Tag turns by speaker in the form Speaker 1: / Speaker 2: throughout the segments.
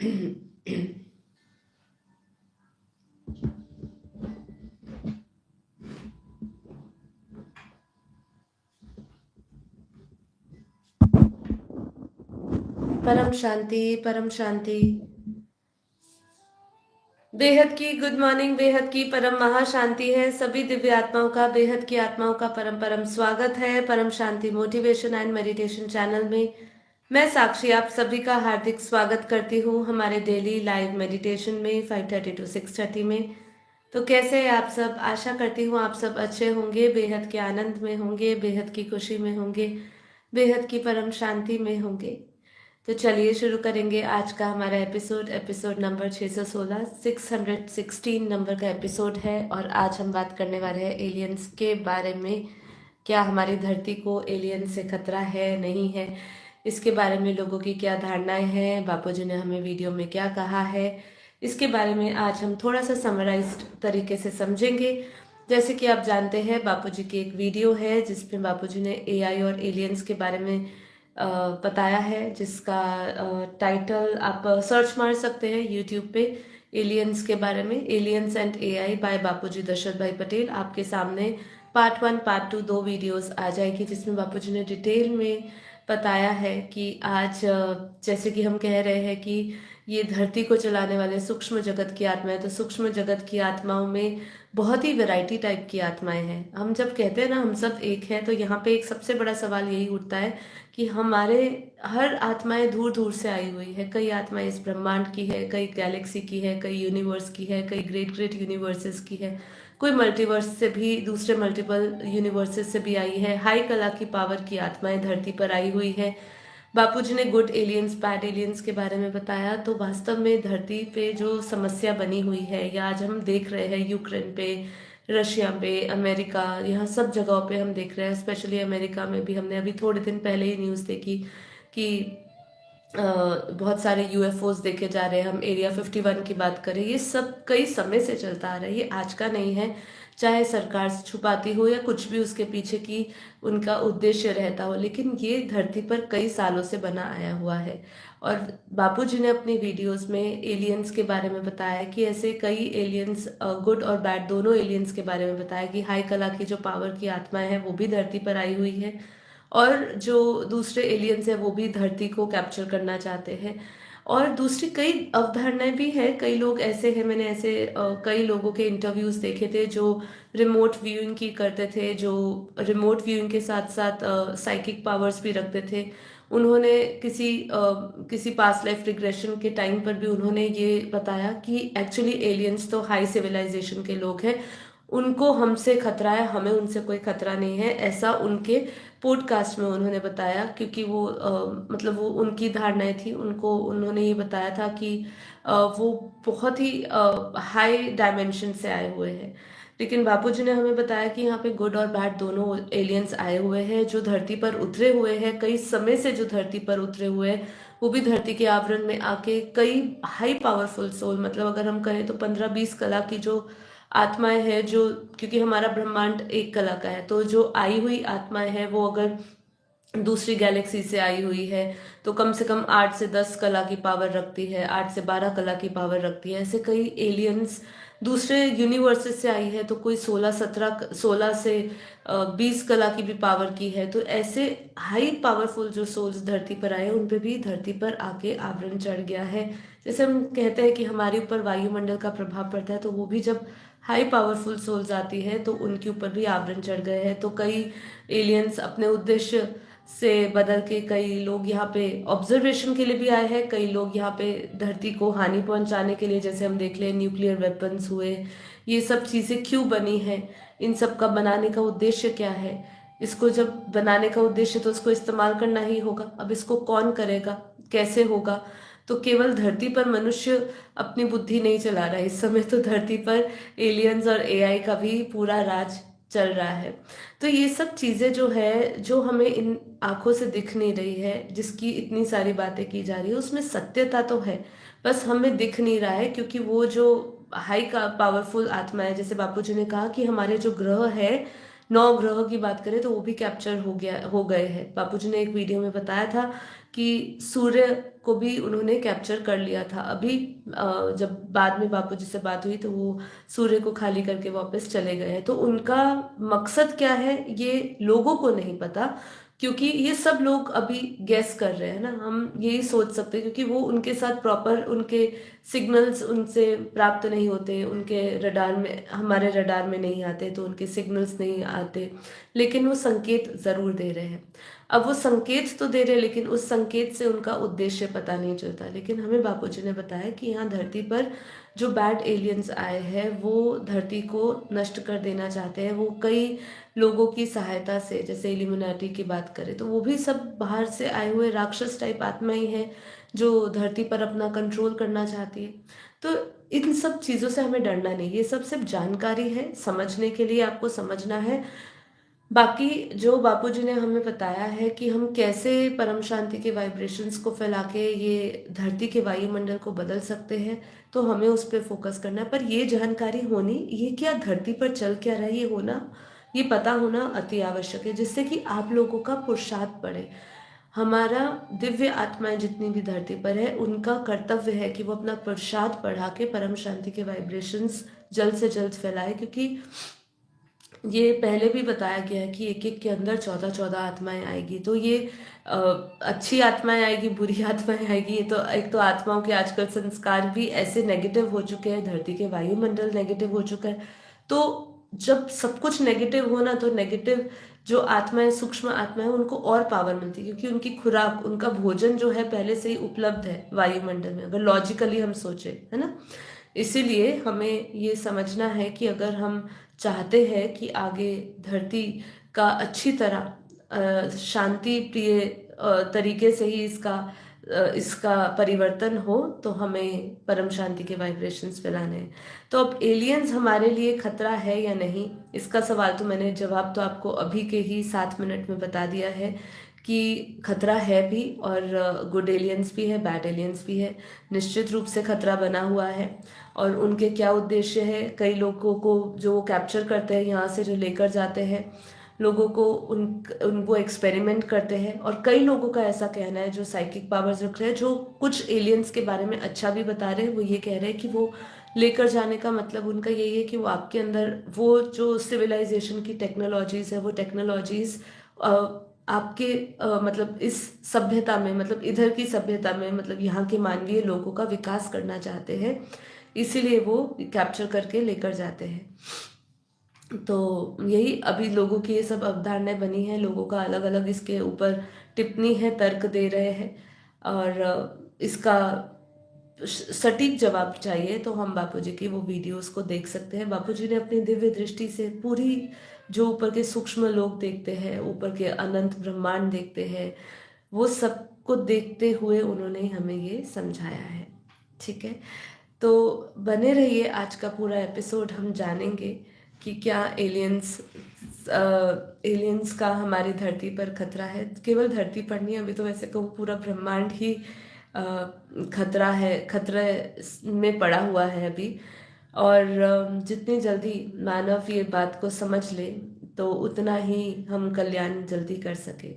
Speaker 1: परम शांति, परम शांति। बेहद की गुड मॉर्निंग, बेहद की परम महाशांति है। सभी दिव्य आत्माओं का, बेहद की आत्माओं का परम परम स्वागत है परम शांति मोटिवेशन एंड मेडिटेशन चैनल में। मैं साक्षी आप सभी का हार्दिक स्वागत करती हूँ हमारे डेली लाइव मेडिटेशन में 5:30 to 6:30 में। तो कैसे हैं आप सब? आशा करती हूँ आप सब अच्छे होंगे, बेहद के आनंद में होंगे, बेहद की खुशी में होंगे, बेहद की परम शांति में होंगे। तो चलिए शुरू करेंगे आज का हमारा एपिसोड नंबर 616, 616 नंबर का एपिसोड है। और आज हम बात करने वाले हैं एलियंस के बारे में। क्या हमारी धरती को एलियन से खतरा है, नहीं है, इसके बारे में लोगों की क्या धारणाएं हैं, बापूजी ने हमें वीडियो में क्या कहा है, इसके बारे में आज हम थोड़ा सा समराइज्ड तरीके से समझेंगे। जैसे कि आप जानते हैं बापूजी की एक वीडियो है जिसमें बापूजी ने एआई और एलियंस के बारे में बताया है, जिसका टाइटल आप सर्च मार सकते हैं यूट्यूब पे, एलियंस के बारे में, एलियंस एंड एआई बाय बापूजी दशरथ भाई पटेल। आपके सामने पार्ट 1 पार्ट 2 दो वीडियोस आ जाएगी जिसमें बापूजी ने डिटेल में बताया है कि आज जैसे कि हम कह रहे हैं कि ये धरती को चलाने वाले सूक्ष्म जगत की आत्माएं, तो सूक्ष्म जगत की आत्माओं में बहुत ही वैरायटी टाइप की आत्माएं हैं। हम जब कहते हैं ना हम सब एक हैं, तो यहाँ पे एक सबसे बड़ा सवाल यही उठता है कि हमारे हर आत्माएं दूर दूर से आई हुई है। कई आत्माएं इस ब्रह्मांड की है, कई गैलेक्सी की है, कई यूनिवर्स की है, कई ग्रेट ग्रेट यूनिवर्सेस की है, कोई मल्टीवर्स से भी, दूसरे मल्टीपल यूनिवर्सेस से भी आई है। हाई कला की पावर की आत्माएं धरती पर आई हुई है। बापूजी ने गुड एलियंस बैड एलियंस के बारे में बताया। तो वास्तव में धरती पे जो समस्या बनी हुई है, या आज हम देख रहे हैं यूक्रेन पे, रशिया पे, अमेरिका, यहाँ सब जगहों पे हम देख रहे हैं। स्पेशली अमेरिका में भी हमने अभी थोड़े दिन पहले ही न्यूज़ देखी कि बहुत सारे यूएफओस देखे जा रहे हैं। हम एरिया 51 की बात करें, ये सब कई समय से चलता आ रहा है, ये आज का नहीं है। चाहे सरकार छुपाती हो या कुछ भी उसके पीछे की उनका उद्देश्य रहता हो, लेकिन ये धरती पर कई सालों से बना आया हुआ है। और बापूजी ने अपनी वीडियोस में एलियंस के बारे में बताया कि ऐसे कई एलियंस, गुड और बैड दोनों एलियंस के बारे में बताया कि हाई कला की जो पावर की आत्माएं हैं वो भी धरती पर आई हुई है, और जो दूसरे एलियंस है वो भी धरती को कैप्चर करना चाहते हैं। और दूसरी कई अवधारणाएं भी हैं। कई लोग ऐसे हैं, मैंने ऐसे कई लोगों के इंटरव्यूज देखे थे जो रिमोट व्यूइंग की करते थे, जो रिमोट व्यूइंग के साथ साथ साइकिक पावर्स भी रखते थे। उन्होंने किसी पास्ट लाइफ रिग्रेशन के टाइम पर भी उन्होंने ये बताया कि एक्चुअली एलियंस तो हाई सिविलाइजेशन के लोग हैं, उनको हमसे खतरा है, हमें उनसे कोई खतरा नहीं है, ऐसा उनके पॉडकास्ट में उन्होंने बताया। क्योंकि वो मतलब वो उनकी धारणाएं थी, उनको उन्होंने ये बताया था कि वो बहुत ही हाई डायमेंशन से आए हुए हैं। लेकिन बापूजी ने हमें बताया कि यहाँ पे गुड और बैड दोनों एलियंस आए हुए हैं, जो धरती पर उतरे हुए हैं, कई समय से जो धरती पर उतरे हुए हैं, वो भी धरती के आवरण में आके कई हाई पावरफुल सोल, मतलब अगर हम कहें तो 15-20 कला की जो आत्माएं हैं, जो, क्योंकि हमारा ब्रह्मांड एक कला का है, तो जो आई हुई आत्माएं हैं वो अगर दूसरी गैलेक्सी से आई हुई है तो कम से कम 8 से 10 कला की पावर रखती है, 8 से 12 कला की पावर रखती है। ऐसे कई एलियंस दूसरे यूनिवर्सेस से आई है, तो कोई 16 से 20 कला की भी पावर की है। तो ऐसे हाई पावरफुल जो सोल्स धरती पर आए, उन पे भी धरती पर आके आवरण चढ़ गया है। जैसे हम कहते हैं कि हमारे ऊपर वायुमंडल का प्रभाव पड़ता है, तो वो भी जब हाई पावरफुल सोल्स आती है तो उनके ऊपर भी आवरण चढ़ गए हैं। तो कई एलियंस अपने उद्देश्य से बदल के, कई लोग यहाँ पे ऑब्जर्वेशन के लिए भी आए हैं, कई लोग यहाँ पे धरती को हानि पहुंचाने के लिए, जैसे हम देख लें न्यूक्लियर वेपन्स हुए, ये सब चीज़ें क्यों बनी है, इन सब का बनाने का उद्देश्य क्या है। इसको जब बनाने का उद्देश्य, तो इसको इस्तेमाल करना ही होगा। अब इसको कौन करेगा, कैसे होगा? तो केवल धरती पर मनुष्य अपनी बुद्धि नहीं चला रहा है इस समय, तो धरती पर एलियंस और एआई का भी पूरा राज चल रहा है। तो ये सब चीजें जो है, जो हमें इन आंखों से दिख नहीं रही है, जिसकी इतनी सारी बातें की जा रही है, उसमें सत्यता तो है, बस हमें दिख नहीं रहा है। क्योंकि वो जो हाई का पावरफुल आत्मा है, जैसे बापूजी ने कहा कि हमारे जो ग्रह है, नौ ग्रह की बात करें तो वो भी कैप्चर हो गए हैं। बापूजी ने एक वीडियो में बताया था कि सूर्य को भी उन्होंने कैप्चर कर लिया था। अभी जब बाद में बापूजी से बात हुई तो वो सूर्य को खाली करके वापस चले गए हैं। तो उनका मकसद क्या है ये लोगों को नहीं पता, क्योंकि ये सब लोग अभी गैस कर रहे हैं ना। हम यही सोच सकते हैं क्योंकि वो उनके साथ प्रॉपर उनके सिग्नल्स उनसे प्राप्त नहीं होते, उनके रडार में, हमारे रडार में नहीं आते, तो उनके सिग्नल्स नहीं आते, लेकिन वो संकेत जरूर दे रहे हैं। अब वो संकेत तो दे रहे हैं लेकिन उस संकेत से उनका उद्देश्य पता नहीं चलता। लेकिन हमें बापूजी ने बताया कि यहाँ धरती पर जो बैड एलियंस आए हैं वो धरती को नष्ट कर देना चाहते हैं। वो कई लोगों की सहायता से, जैसे इल्यूमिनाटी की बात करें तो वो भी सब बाहर से आए हुए राक्षस टाइप आत्माएं हैं जो धरती पर अपना कंट्रोल करना चाहती है। तो इन सब चीज़ों से हमें डरना नहीं, ये सब सिर्फ जानकारी है, समझने के लिए आपको समझना है। बाकी जो बापूजी ने हमें बताया है कि हम कैसे परम शांति के वाइब्रेशंस को फैला के ये धरती के वायुमंडल को बदल सकते हैं, तो हमें उस पर फोकस करना है। पर ये जानकारी होनी, ये क्या धरती पर चल क्या रहा है ये होना, ये पता होना अति आवश्यक है, जिससे कि आप लोगों का पुरुषार्थ बढ़े। हमारा दिव्य आत्माएं जितनी भी धरती पर है उनका कर्तव्य है कि वो अपना पुरुषार्थ बढ़ा के परम शांति के वाइब्रेशंस जल्द से जल्द फैलाए, क्योंकि ये पहले भी बताया गया है कि एक एक के अंदर 14-14 आत्माएं आएगी। तो ये अच्छी आत्माएं आएगी, बुरी आत्माएं आएगी। ये तो एक तो आत्माओं के आजकल संस्कार भी ऐसे नेगेटिव हो चुके हैं, धरती के वायुमंडल नेगेटिव हो चुका है। तो जब सब कुछ नेगेटिव हो ना, तो नेगेटिव जो आत्माएं, सूक्ष्म आत्माएं, उनको और पावर मिलती है, क्योंकि उनकी खुराक, उनका भोजन जो है पहले से ही उपलब्ध है वायुमंडल में, अगर लॉजिकली हम सोचे, है ना। इसीलिए हमें ये समझना है कि अगर हम चाहते हैं कि आगे धरती का अच्छी तरह शांति प्रिय तरीके से ही इसका परिवर्तन हो, तो हमें परम शांति के वाइब्रेशंस फैलाने हैं। तो अब एलियंस हमारे लिए खतरा है या नहीं, इसका सवाल तो मैंने जवाब तो आपको अभी के ही 7 मिनट में बता दिया है कि खतरा है भी, और गुड एलियंस भी है, बैड एलियंस भी है। निश्चित रूप से खतरा बना हुआ है, और उनके क्या उद्देश्य है, कई लोगों को जो वो कैप्चर करते हैं यहाँ से, जो लेकर जाते हैं लोगों को, वो एक्सपेरिमेंट करते हैं। और कई लोगों का ऐसा कहना है जो साइकिक पावर्स रख रहे हैं, जो कुछ एलियंस के बारे में अच्छा भी बता रहे हैं, वो ये कह रहे हैं कि वो लेकर जाने का मतलब उनका यही है कि वो आपके अंदर वो जो सिविलाइजेशन की टेक्नोलॉजीज है, वो टेक्नोलॉजीज आपके मतलब इस सभ्यता में, मतलब इधर की सभ्यता में, मतलब यहाँ के मानवीय लोगों का विकास करना चाहते हैं, इसीलिए वो कैप्चर करके लेकर जाते हैं। तो यही अभी लोगों की ये सब अवधारणाएं बनी है, लोगों का अलग अलग इसके ऊपर टिप्पणी है, तर्क दे रहे हैं, और इसका सटीक जवाब चाहिए तो हम बापूजी की वो वीडियोस को देख सकते हैं। बापूजी ने अपनी दिव्य दृष्टि से पूरी, जो ऊपर के सूक्ष्म लोक देखते हैं, ऊपर के अनंत ब्रह्मांड देखते हैं, वो सबको देखते हुए उन्होंने हमें ये समझाया है। ठीक है, तो बने रहिए, आज का पूरा एपिसोड हम जानेंगे कि क्या एलियंस का हमारी धरती पर खतरा है। केवल धरती पर नहीं, अभी तो वैसे कहूँ पूरा ब्रह्मांड ही खतरा है, खतरे में पड़ा हुआ है अभी। और जितनी जल्दी मानव ये बात को समझ ले तो उतना ही हम कल्याण जल्दी कर सके।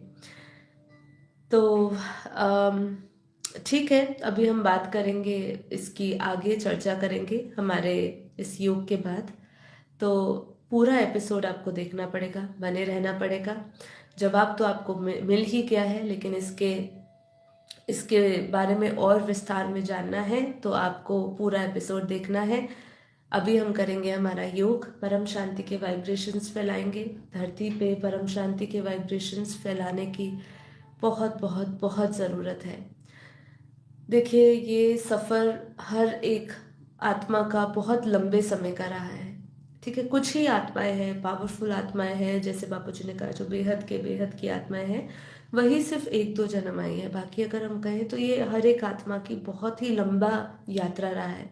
Speaker 1: तो ठीक है, अभी हम बात करेंगे, इसकी आगे चर्चा करेंगे हमारे इस योग के बाद। तो पूरा एपिसोड आपको देखना पड़ेगा, बने रहना पड़ेगा। जवाब तो आपको मिल ही गया है, लेकिन इसके बारे में और विस्तार में जानना है तो आपको पूरा एपिसोड देखना है। अभी हम करेंगे हमारा योग, परम शांति के वाइब्रेशंस फैलाएंगे धरती पे। परम शांति के वाइब्रेशंस फैलाने की बहुत बहुत बहुत ज़रूरत है। देखिए, ये सफ़र हर एक आत्मा का बहुत लंबे समय का रहा है। ठीक है, कुछ ही आत्माएं हैं, पावरफुल आत्माएं हैं, जैसे बापूजी ने कहा, जो बेहद की आत्माएं हैं, वही सिर्फ 1-2 जन्म आई है। बाकी अगर हम कहें तो ये हर एक आत्मा की बहुत ही लंबा यात्रा रहा है।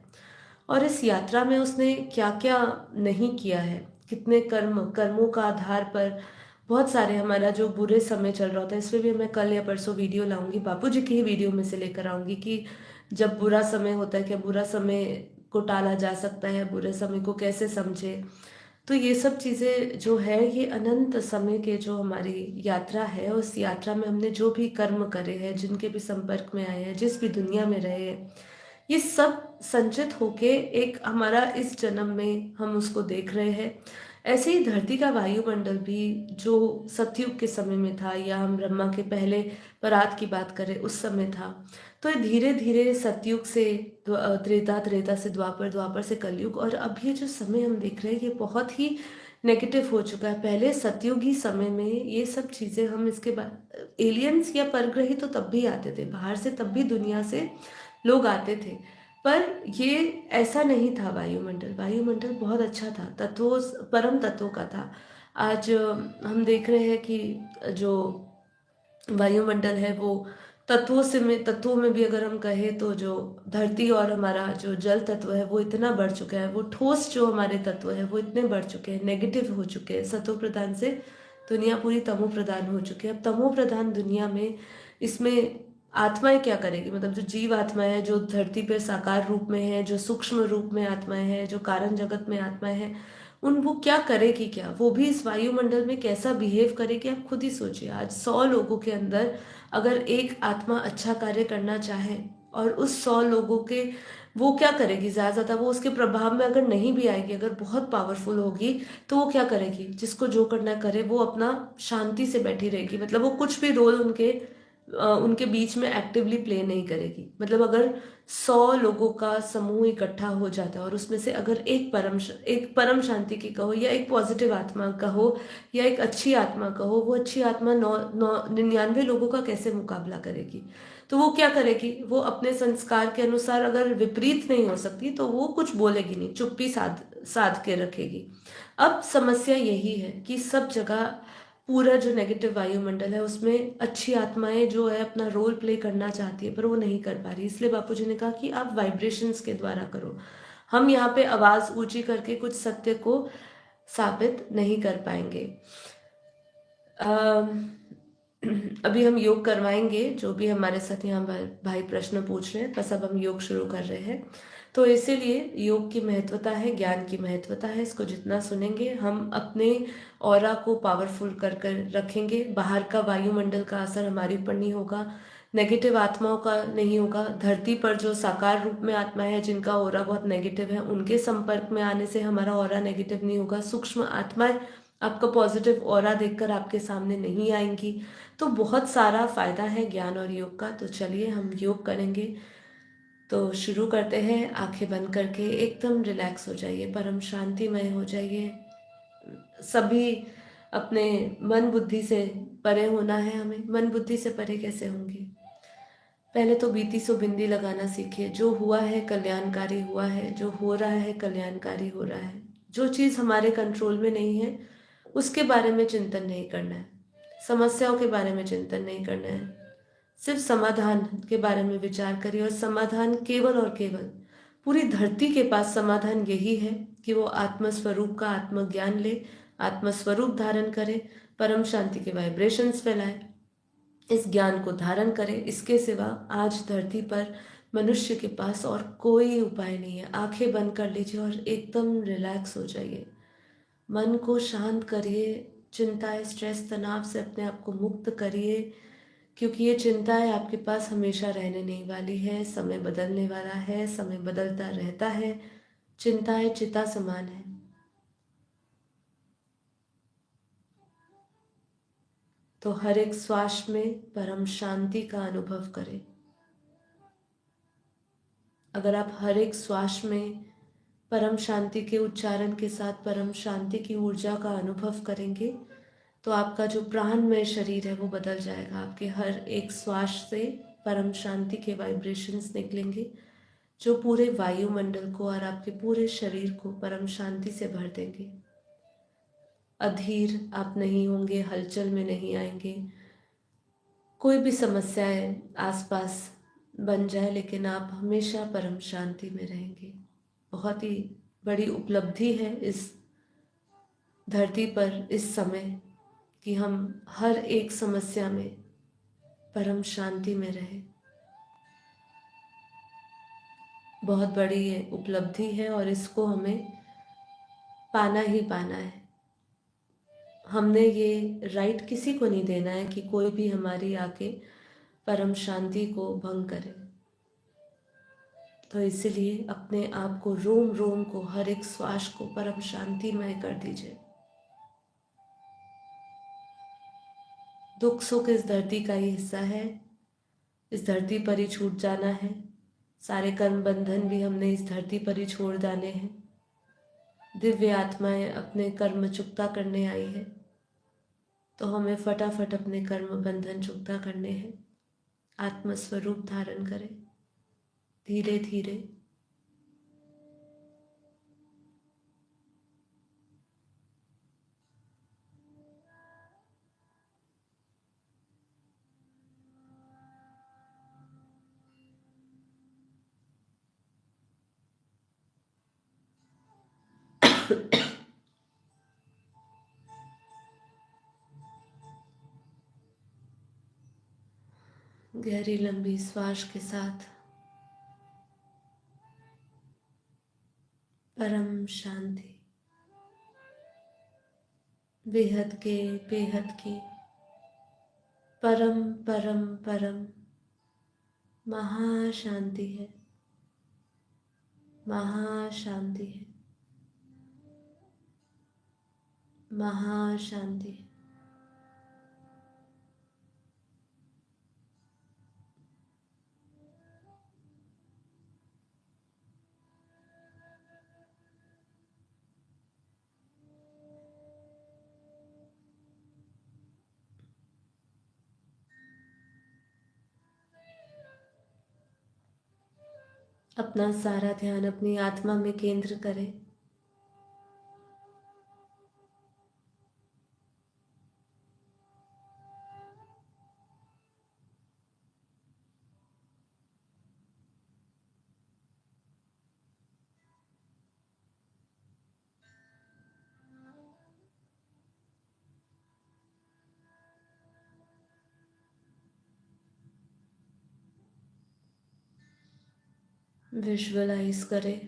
Speaker 1: और इस यात्रा में उसने क्या क्या नहीं किया है, कितने कर्मों का आधार पर, बहुत सारे, हमारा जो बुरे समय चल रहा था, इस पर भी मैं कल या परसों वीडियो लाऊंगी, बापूजी की ही वीडियो में से लेकर आऊंगी कि जब बुरा समय होता है, क्या बुरा समय को टाला जा सकता है, बुरे समय को कैसे समझे। तो ये सब चीज़ें जो है ये अनंत समय के जो हमारी यात्रा है, उस यात्रा में हमने जो भी कर्म करे हैं, जिनके भी संपर्क में आए हैं, जिस भी दुनिया में रहे हैं, ये सब संचित होके एक हमारा इस जन्म में हम उसको देख रहे हैं। ऐसे ही धरती का वायुमंडल भी जो सतयुग के समय में था, या हम ब्रह्मा के पहले परात की बात करें उस समय था, तो ये धीरे धीरे सतयुग से त्रेता, त्रेता से द्वापर, द्वापर से कलयुग, और अब ये जो समय हम देख रहे हैं ये बहुत ही नेगेटिव हो चुका है। पहले सतयुगी समय में ये सब चीज़ें हम इसके बाद एलियंस या परग्रही तो तब भी आते थे बाहर से, तब भी दुनिया से लोग आते थे, पर ये ऐसा नहीं था। वायुमंडल वायुमंडल बहुत अच्छा था, तत्वों परम तत्वों का था। आज हम देख रहे हैं कि जो वायुमंडल है वो तत्वों में भी अगर हम कहें तो जो धरती और हमारा जो जल तत्व है वो इतना बढ़ चुका है, वो ठोस जो हमारे तत्व है वो इतने बढ़ चुके हैं, नेगेटिव हो चुके हैं। सतो प्रधान से दुनिया पूरी तमो प्रधान हो चुकी है। अब तमो प्रधान दुनिया में इसमें आत्माएं क्या करेगी, मतलब जो जीव आत्माएं हैं, जो धरती पर साकार रूप में है, जो सूक्ष्म रूप में आत्माएं हैं, जो कारण जगत में आत्माएं हैं, उन वो क्या करेगी, क्या वो भी इस वायुमंडल में कैसा बिहेव करेगी, आप खुद ही सोचिए। आज 100 लोगों के अंदर अगर एक आत्मा अच्छा कार्य करना चाहे और उस 100 लोगों के वो क्या करेगी, ज़्यादा वो उसके प्रभाव में अगर नहीं भी आएगी, अगर बहुत पावरफुल होगी, तो वो क्या करेगी, जिसको जो करना करे वो अपना शांति से बैठी रहेगी। मतलब वो कुछ भी रोल उनके बीच में एक्टिवली प्ले नहीं करेगी। मतलब अगर 100 लोगों का समूह इकट्ठा हो जाता है और उसमें से अगर एक परम शांति की कहो, या एक पॉजिटिव आत्मा कहो, या एक अच्छी आत्मा कहो, वो अच्छी आत्मा 99 लोगों का कैसे मुकाबला करेगी। तो वो क्या करेगी, वो अपने संस्कार के अनुसार अगर विपरीत नहीं हो सकती तो वो कुछ बोलेगी नहीं, चुप्पी साध साध के रखेगी। अब समस्या यही है कि सब जगह पूरा जो नेगेटिव वायुमंडल है उसमें अच्छी आत्माएं जो है अपना रोल प्ले करना चाहती है, पर वो नहीं कर पा रही। इसलिए बापूजी ने कहा कि आप वाइब्रेशंस के द्वारा करो। हम यहाँ पे आवाज ऊंची करके कुछ सत्य को साबित नहीं कर पाएंगे। अभी हम योग करवाएंगे, जो भी हमारे साथ यहाँ भाई प्रश्न पूछ रहे हैं, बस अब हम योग शुरू कर रहे हैं। तो इसीलिए योग की महत्वता है, ज्ञान की महत्वता है। इसको जितना सुनेंगे हम अपने ऑरा को पावरफुल कर कर रखेंगे। बाहर का वायुमंडल का असर हमारे ऊपर नहीं होगा, नेगेटिव आत्माओं का नहीं होगा। धरती पर जो साकार रूप में आत्माएं हैं जिनका ऑरा बहुत नेगेटिव है, उनके संपर्क में आने से हमारा ऑरा नेगेटिव नहीं होगा। सूक्ष्म आत्माएं आपका पॉजिटिव ऑरा देखकर आपके सामने नहीं आएंगी। तो बहुत सारा फायदा है ज्ञान और योग का। तो चलिए हम योग करेंगे। तो शुरू करते हैं। आंखें बंद करके एकदम रिलैक्स हो जाइए, परम शांतिमय हो जाइए। सभी अपने मन बुद्धि से परे होना है हमें। मन बुद्धि से परे कैसे होंगे, पहले तो बीती सो बिंदी लगाना सीखिए। जो हुआ है कल्याणकारी हुआ है, जो हो रहा है कल्याणकारी हो रहा है। जो चीज़ हमारे कंट्रोल में नहीं है उसके बारे में चिंतन नहीं करना है, समस्याओं के बारे में चिंतन नहीं करना है। सिर्फ समाधान के बारे में विचार करिए, और समाधान केवल और केवल पूरी धरती के पास समाधान यही है कि वो आत्मस्वरूप का आत्मज्ञान ले, आत्मस्वरूप धारण करे, परम शांति के वाइब्रेशंस फैलाए, इस ज्ञान को धारण करें। इसके सिवा आज धरती पर मनुष्य के पास और कोई उपाय नहीं है। आंखें बंद कर लीजिए और एकदम रिलैक्स हो जाइए। मन को शांत करिए, चिंताएं, स्ट्रेस, तनाव से अपने आप को मुक्त करिए, क्योंकि ये चिंताएं आपके पास हमेशा रहने नहीं वाली है। समय बदलने वाला है, समय बदलता रहता है। चिंताएं चिता समान है। तो हर एक श्वास में परम शांति का अनुभव करें। अगर आप हर एक श्वास में परम शांति के उच्चारण के साथ परम शांति की ऊर्जा का अनुभव करेंगे, तो आपका जो प्राणमय शरीर है वो बदल जाएगा। आपके हर एक श्वास से परम शांति के वाइब्रेशंस निकलेंगे, जो पूरे वायुमंडल को और आपके पूरे शरीर को परम शांति से भर देंगे। अधीर आप नहीं होंगे, हलचल में नहीं आएंगे। कोई भी समस्याएं आसपास बन जाए, लेकिन आप हमेशा परम शांति में रहेंगे। बहुत ही बड़ी उपलब्धि है इस धरती पर इस समय कि हम हर एक समस्या में परम शांति में रहें। बहुत बड़ी ये उपलब्धि है और इसको हमें पाना ही पाना है। हमने ये राइट किसी को नहीं देना है कि कोई भी हमारी आके परम शांति को भंग करे। तो इसलिए अपने आप को, रोम रोम को, हर एक श्वास को परम शांतिमय कर दीजिए। दुख सुख इस धरती का ही हिस्सा है, इस धरती पर ही छूट जाना है। सारे कर्म बंधन भी हमने इस धरती पर ही छोड़ जाने हैं। दिव्य आत्माएं अपने कर्म चुकता करने आई है, तो हमें फटाफट अपने कर्म बंधन चुकता करने हैं। आत्मस्वरूप धारण करें धीरे धीरे। गहरी लंबी श्वास के साथ परम शांति, बेहद की परम परम परम महाशांति है, महाशांति है, महाशांति है। अपना सारा ध्यान अपनी आत्मा में केंद्र करें। विजुअलाइज करें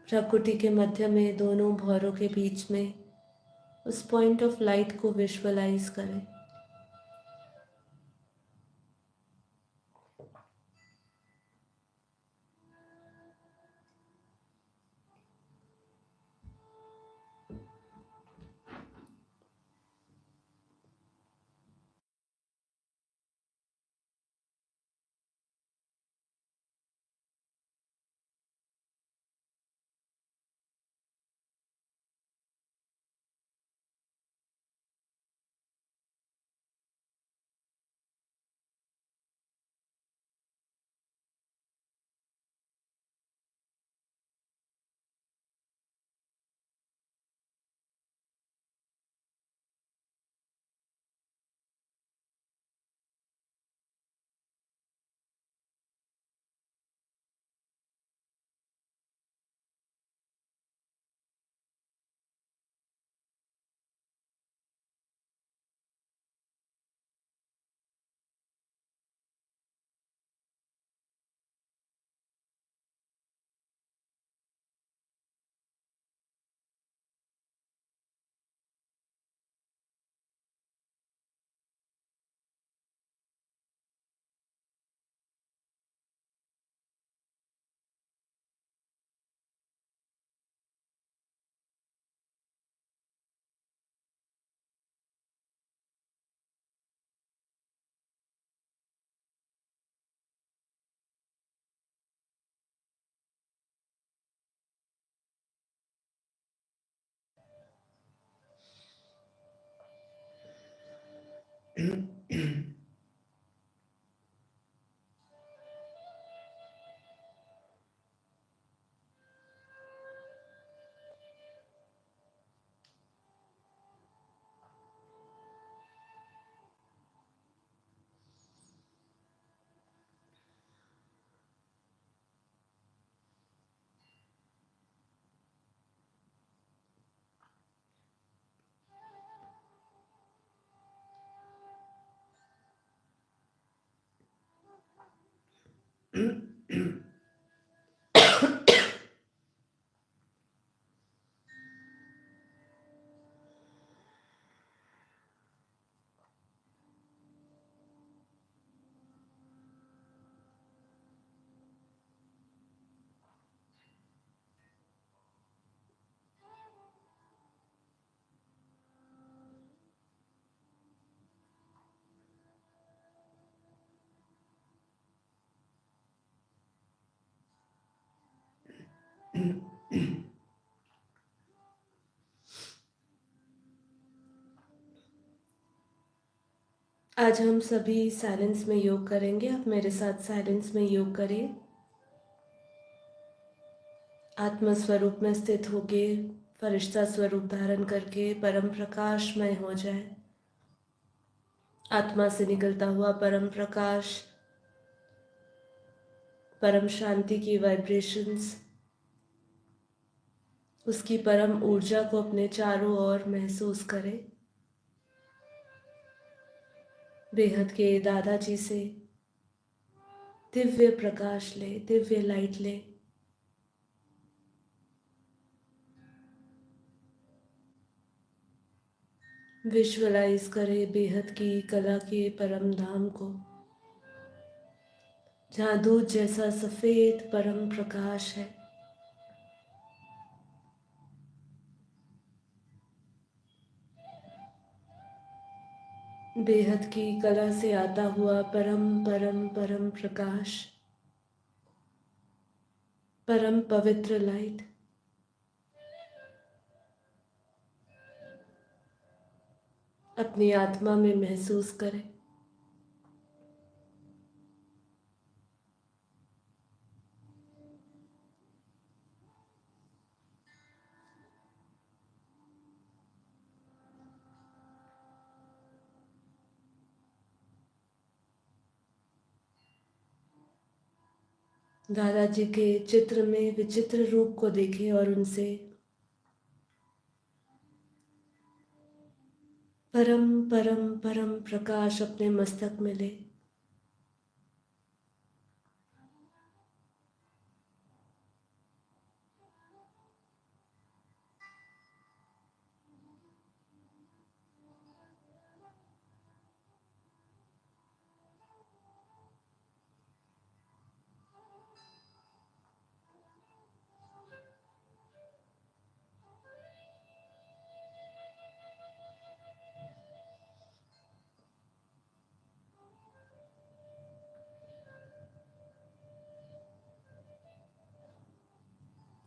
Speaker 1: प्रकृति के मध्य में, दोनों भौरों के बीच में उस पॉइंट ऑफ लाइट को विजुअलाइज करें। आज हम सभी साइलेंस में योग करेंगे। आप मेरे साथ साइलेंस में योग करिए। आत्म स्वरूप में स्थित होके फरिश्ता स्वरूप धारण करके परम प्रकाशमय हो जाए। आत्मा से निकलता हुआ परम प्रकाश, परम शांति की वाइब्रेशंस, उसकी परम ऊर्जा को अपने चारों ओर महसूस करें। बेहद के दादाजी से दिव्य प्रकाश ले, दिव्य लाइट ले। विजुअलाइज करें बेहद की कला के परम धाम को, जहाँ दूध जैसा सफेद परम प्रकाश है। बेहद की कला से आता हुआ परम परम परम प्रकाश, परम पवित्र लाइट अपनी आत्मा में महसूस करें। दादाजी के चित्र में विचित्र रूप को देखें और उनसे परम परम परम प्रकाश अपने मस्तक में ले।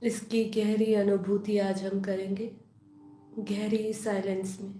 Speaker 1: इसकी गहरी अनुभूति आज हम करेंगे, गहरी साइलेंस में।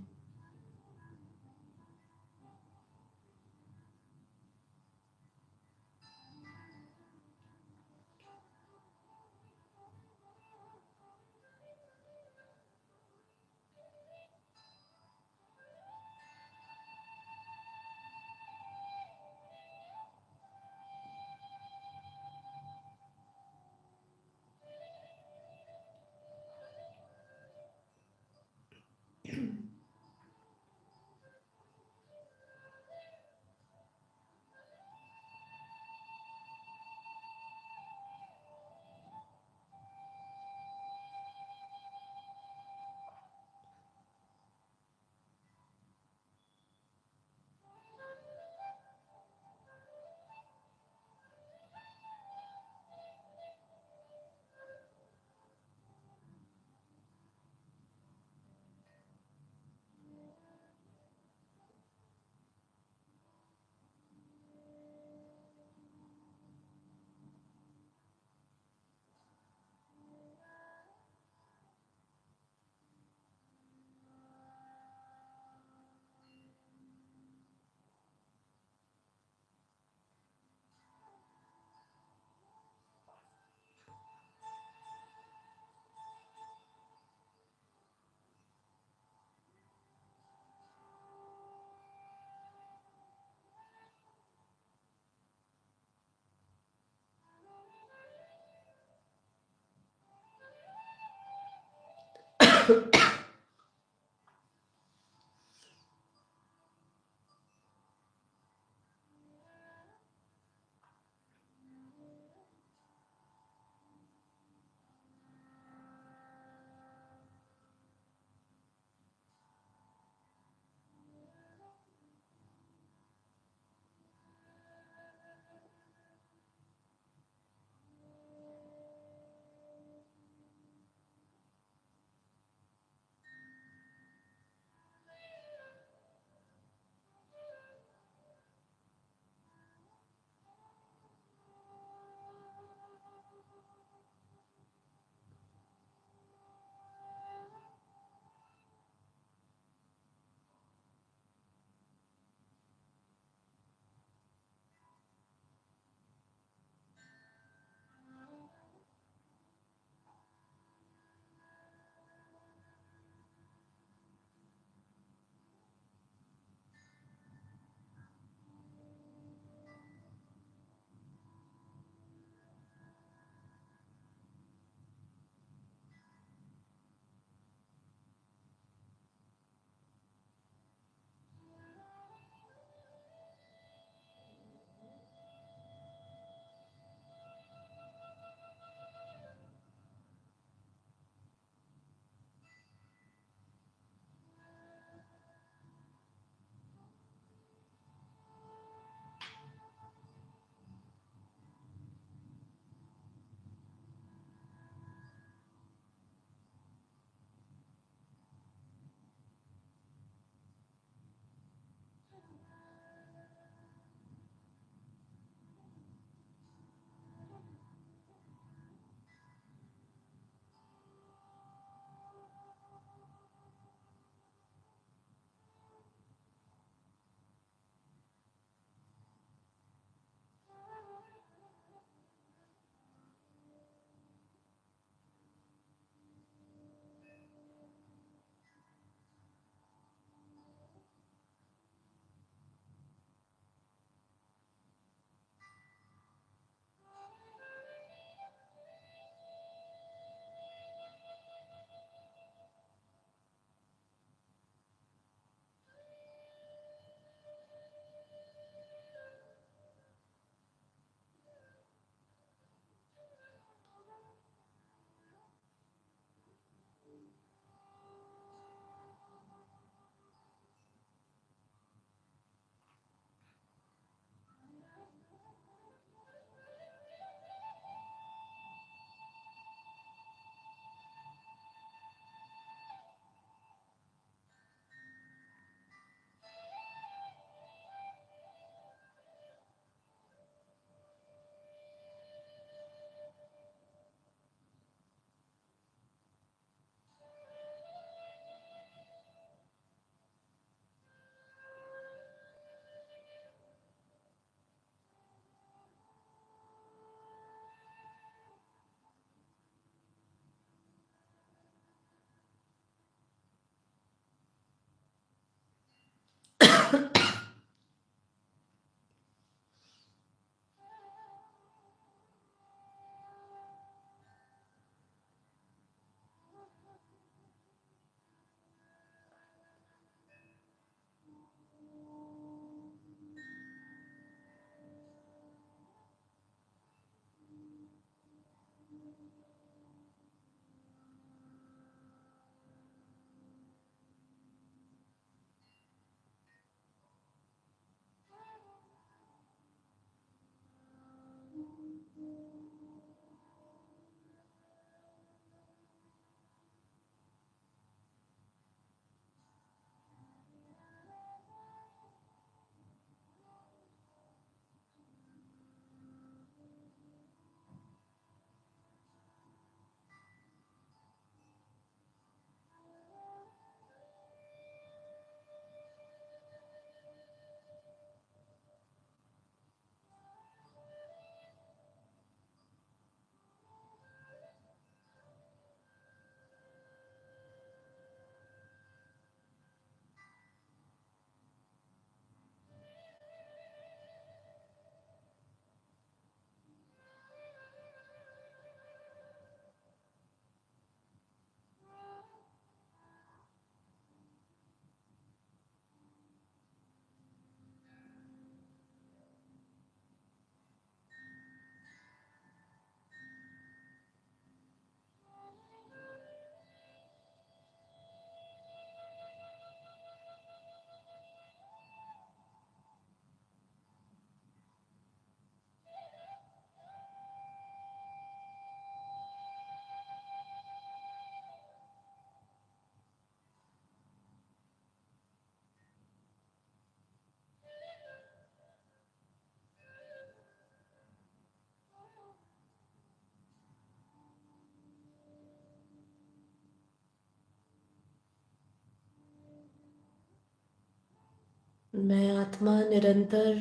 Speaker 1: मैं आत्मा निरंतर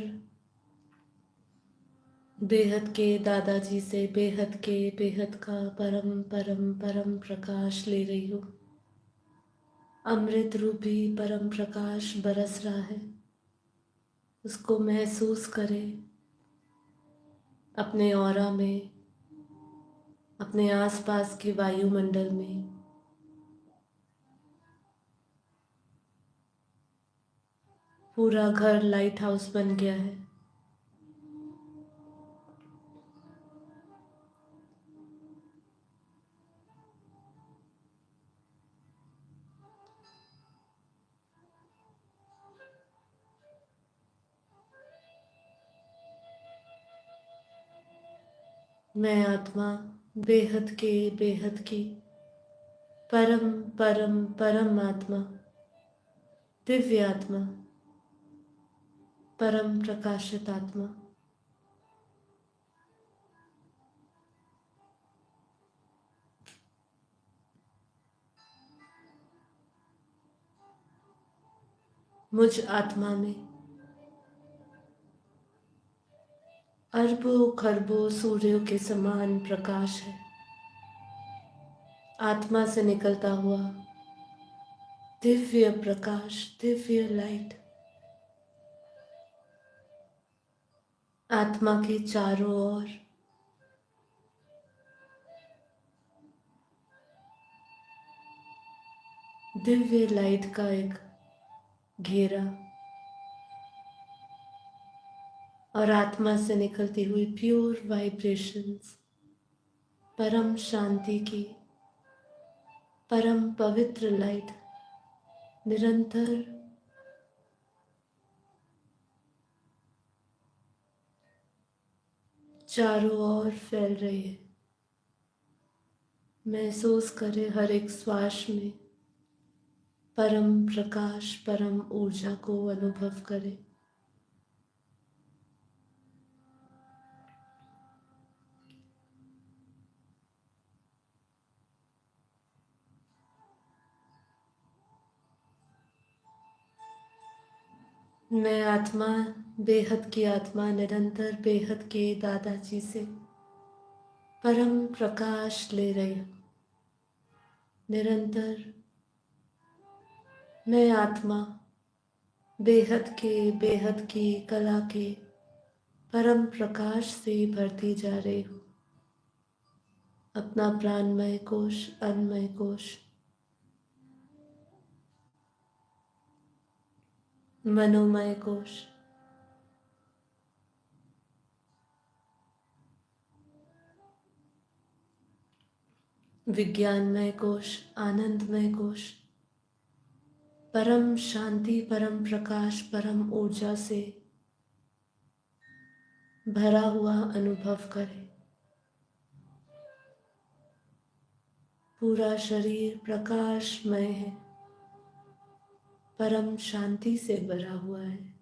Speaker 1: बेहद के दादाजी से बेहद का परम परम परम प्रकाश ले रही हूँ। अमृत रूपी परम प्रकाश बरस रहा है, उसको महसूस करें अपने ऑरा में, अपने आसपास के वायुमंडल में। पूरा घर लाइट हाउस बन गया है। मैं आत्मा बेहद की परम परम परम आत्मा, दिव्य आत्मा, परम प्रकाशित आत्मा, मुझ आत्मा में अरबों खरबों सूर्यों के समान प्रकाश है। आत्मा से निकलता हुआ दिव्य प्रकाश, दिव्य लाइट आत्मा के चारों ओर दिव्य लाइट का एक घेरा, और आत्मा से निकलती हुई प्योर वाइब्रेशंस, परम शांति की परम पवित्र लाइट निरंतर चारों ओर फैल रही है। महसूस करें हर एक श्वास में परम प्रकाश, परम ऊर्जा को अनुभव करें। मैं आत्मा, बेहद की आत्मा निरंतर बेहद के दादाजी से परम प्रकाश ले रही हूँ। निरंतर मैं आत्मा बेहद की कला के परम प्रकाश से भरती जा रही हूँ। अपना प्राणमय कोश, अन्नमय कोश, मनोमय कोश, विज्ञानमय कोश, आनंदमय कोश, परम शांति, परम प्रकाश, परम ऊर्जा से भरा हुआ अनुभव करें। पूरा शरीर प्रकाशमय है, परम शांति से भरा हुआ है।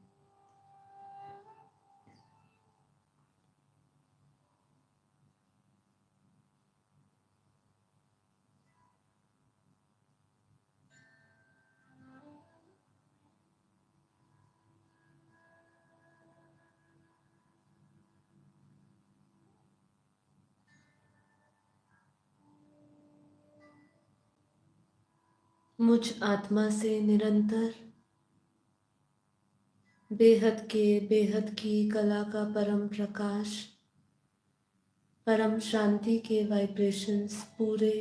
Speaker 1: मुझ आत्मा से निरंतर बेहद की कला का परम प्रकाश, परम शांति के वाइब्रेशंस पूरे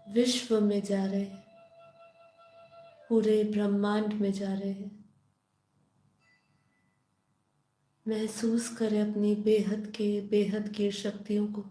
Speaker 1: विश्व में जा रहे हैं, पूरे ब्रह्मांड में जा रहे हैं। महसूस करें अपनी बेहद की शक्तियों को।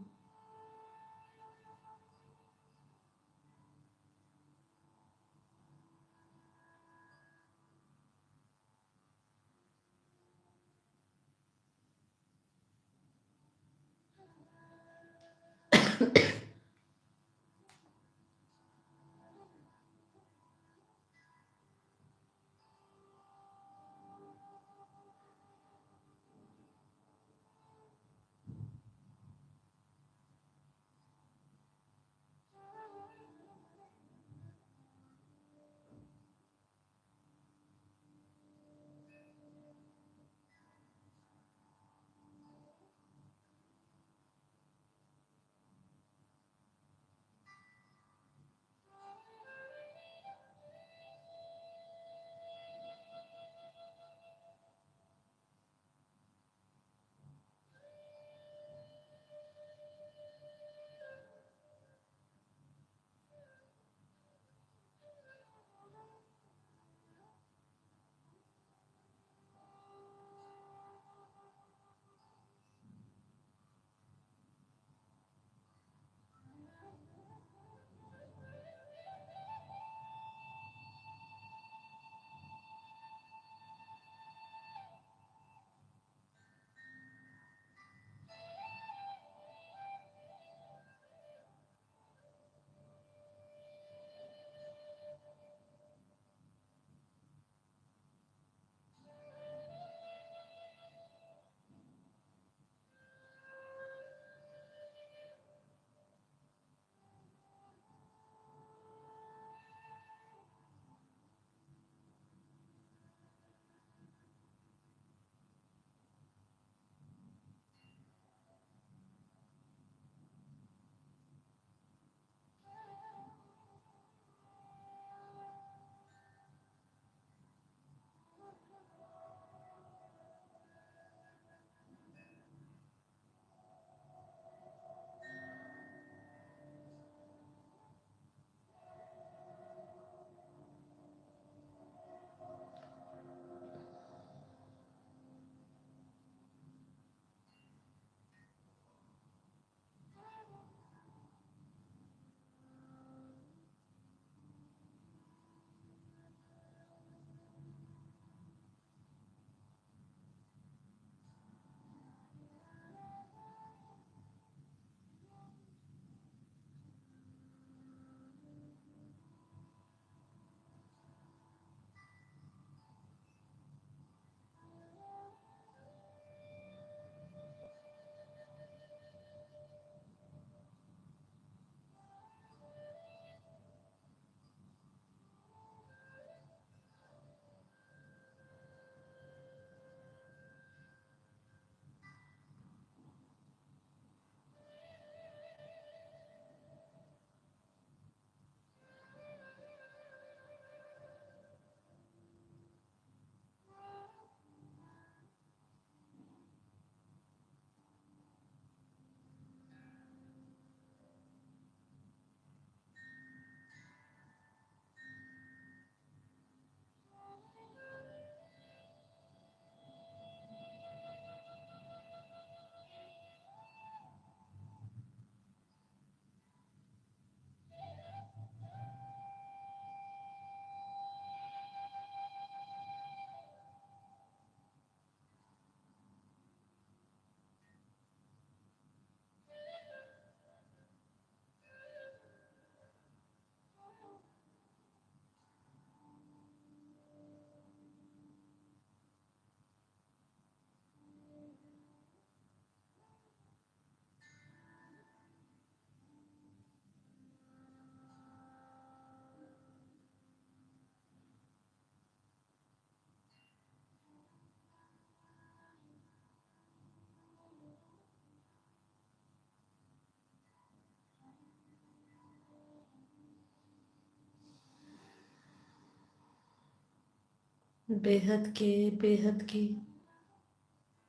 Speaker 1: बेहद की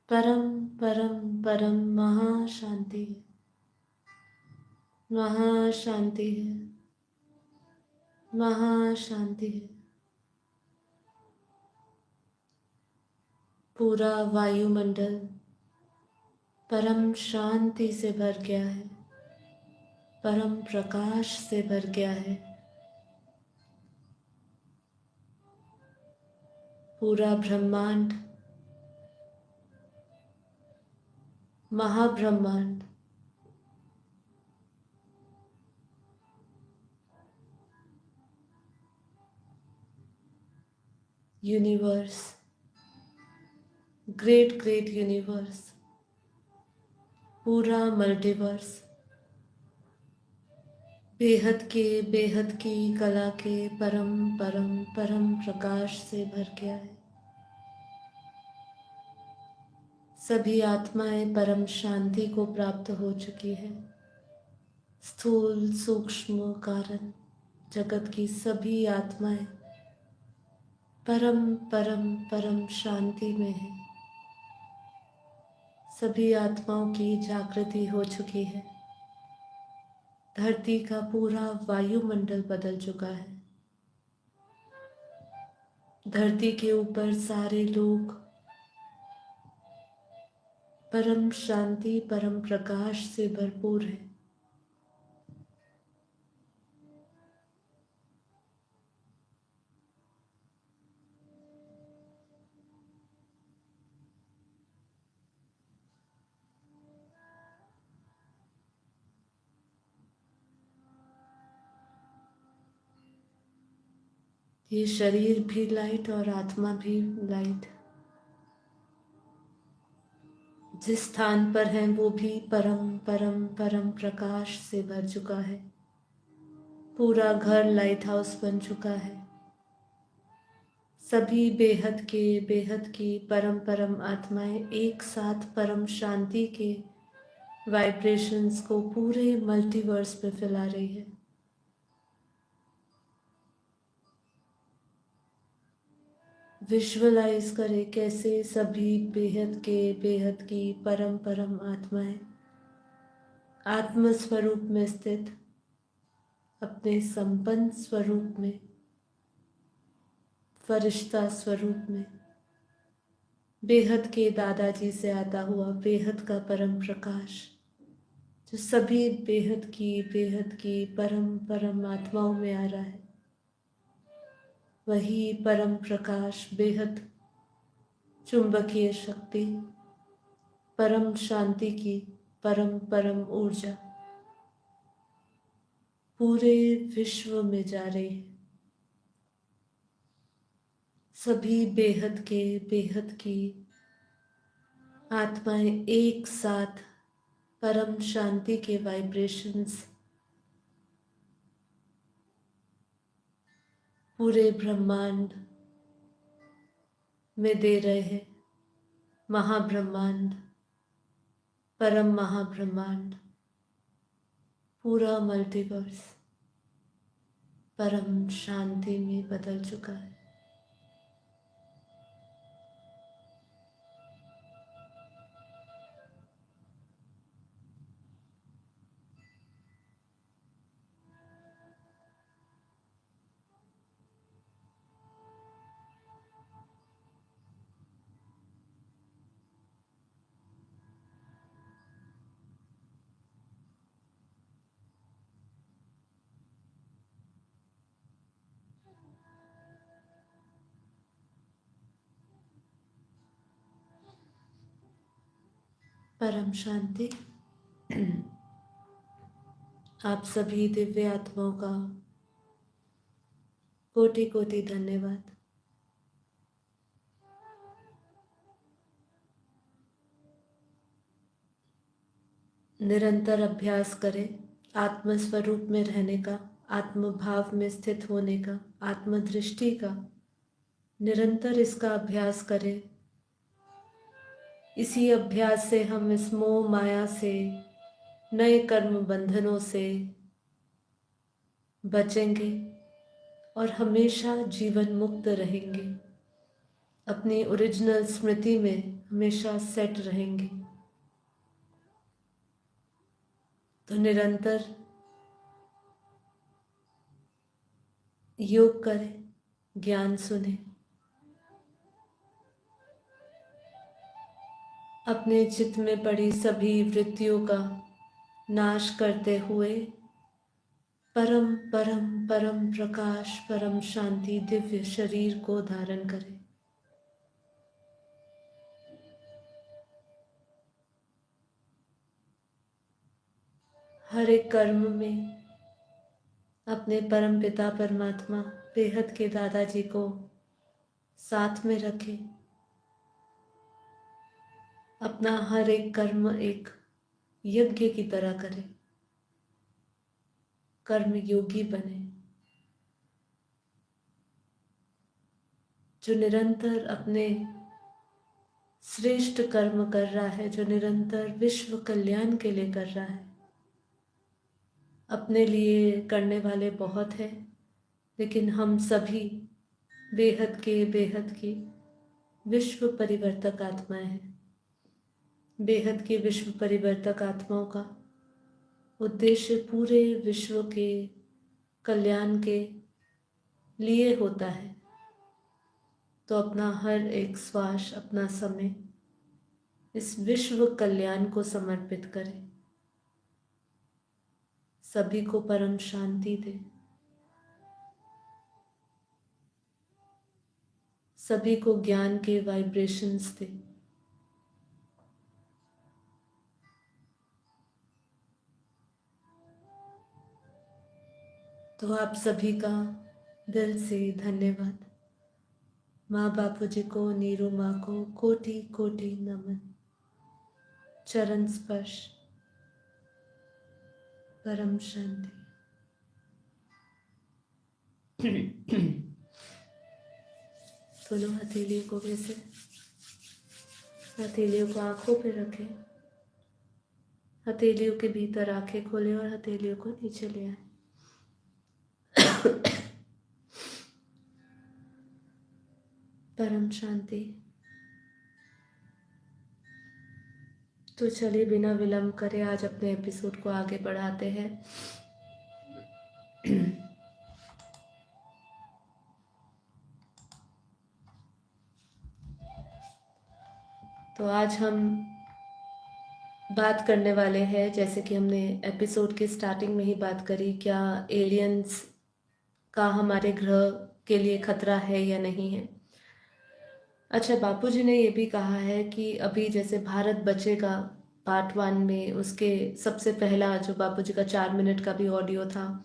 Speaker 1: परम परम परम महाशांति है, महाशांति है, महाशांति है। पूरा वायुमंडल परम शांति से भर गया है, परम प्रकाश से भर गया है। पूरा ब्रह्मांड, महाब्रह्मांड यूनिवर्स, ग्रेट यूनिवर्स, पूरा मल्टीवर्स बेहद की कला के परम परम परम प्रकाश से भर गया है। सभी आत्माएं परम शांति को प्राप्त हो चुकी है। स्थूल सूक्ष्म कारण जगत की सभी आत्माएं परम परम परम शांति में है। सभी आत्माओं की जागृति हो चुकी है। धरती का पूरा वायुमंडल बदल चुका है। धरती के ऊपर सारे लोग परम शांति परम प्रकाश से भरपूर है। ये शरीर भी लाइट और आत्मा भी लाइट जिस स्थान पर है वो भी परम परम परम प्रकाश से भर चुका है। पूरा घर लाइट हाउस बन चुका है। सभी बेहद की परम परम आत्माएं एक साथ परम शांति के वाइब्रेशंस को पूरे मल्टीवर्स पे फैला रही है। विजुअलाइज करें कैसे सभी बेहद की परम परम आत्माएं आत्म स्वरूप में स्थित अपने संपन्न स्वरूप में, फरिश्ता स्वरूप में, बेहद के दादाजी से आता हुआ बेहद का परम प्रकाश जो सभी बेहद की परम परम आत्माओं में आ रहा है, वही परम प्रकाश बेहद चुंबकीय शक्ति, परम शांति की परम परम ऊर्जा पूरे विश्व में जा रही है। सभी बेहद की आत्माएं एक साथ परम शांति के वाइब्रेशंस पूरे ब्रह्मांड में दे रहे हैं। महाब्रह्मांड, परम महाब्रह्मांड, पूरा मल्टीवर्स परम शांति में बदल चुका है। परम शांति। आप सभी दिव्य आत्माओं का कोटि कोटि धन्यवाद। निरंतर अभ्यास करें आत्म स्वरूप में रहने का, आत्म भाव में स्थित होने का, आत्मदृष्टि का। निरंतर इसका अभ्यास करें। इसी अभ्यास से हम इस मोह माया से, नए कर्म बंधनों से बचेंगे और हमेशा जीवन मुक्त रहेंगे। अपनी ओरिजिनल स्मृति में हमेशा सेट रहेंगे। तो निरंतर योग करें, ज्ञान सुने, अपने चित्त में पड़ी सभी वृत्तियों का नाश करते हुए परम परम परम प्रकाश, परम शांति दिव्य शरीर को धारण करें। हर एक कर्म में अपने परम पिता परमात्मा बेहद के दादाजी को साथ में रखें। अपना हर एक कर्म एक यज्ञ की तरह करें, कर्म योगी बने, जो निरंतर अपने श्रेष्ठ कर्म कर रहा है, जो निरंतर विश्व कल्याण के लिए कर रहा है। अपने लिए करने वाले बहुत हैं, लेकिन हम सभी बेहद की विश्व परिवर्तक आत्माएं हैं। बेहद की विश्व परिवर्तक आत्माओं का उद्देश्य पूरे विश्व के कल्याण के लिए होता है। तो अपना हर एक श्वास, अपना समय इस विश्व कल्याण को समर्पित करें। सभी को परम शांति दे, सभी को ज्ञान के वाइब्रेशंस दे। तो आप सभी का दिल से धन्यवाद। माँ बापूजी को, नीरू माँ को कोटि कोटि नमन। चरण स्पर्श, परम शांति। दोनों हथेलियों को वैसे हथेलियों को आंखों पे रखें, हथेलियों के भीतर आंखें खोलें और हथेलियों को नीचे ले आए। परम शांति। तो चलिए बिना विलंब करे आज अपने एपिसोड को आगे बढ़ाते हैं। तो आज हम बात करने वाले हैं, जैसे कि हमने एपिसोड के स्टार्टिंग में ही बात करी, क्या एलियंस का हमारे ग्रह के लिए खतरा है या नहीं है। अच्छा, बापूजी ने ये भी कहा है कि अभी जैसे भारत बचेगा पार्ट 1 में, उसके सबसे पहला जो बापूजी का 4 मिनट का भी ऑडियो था,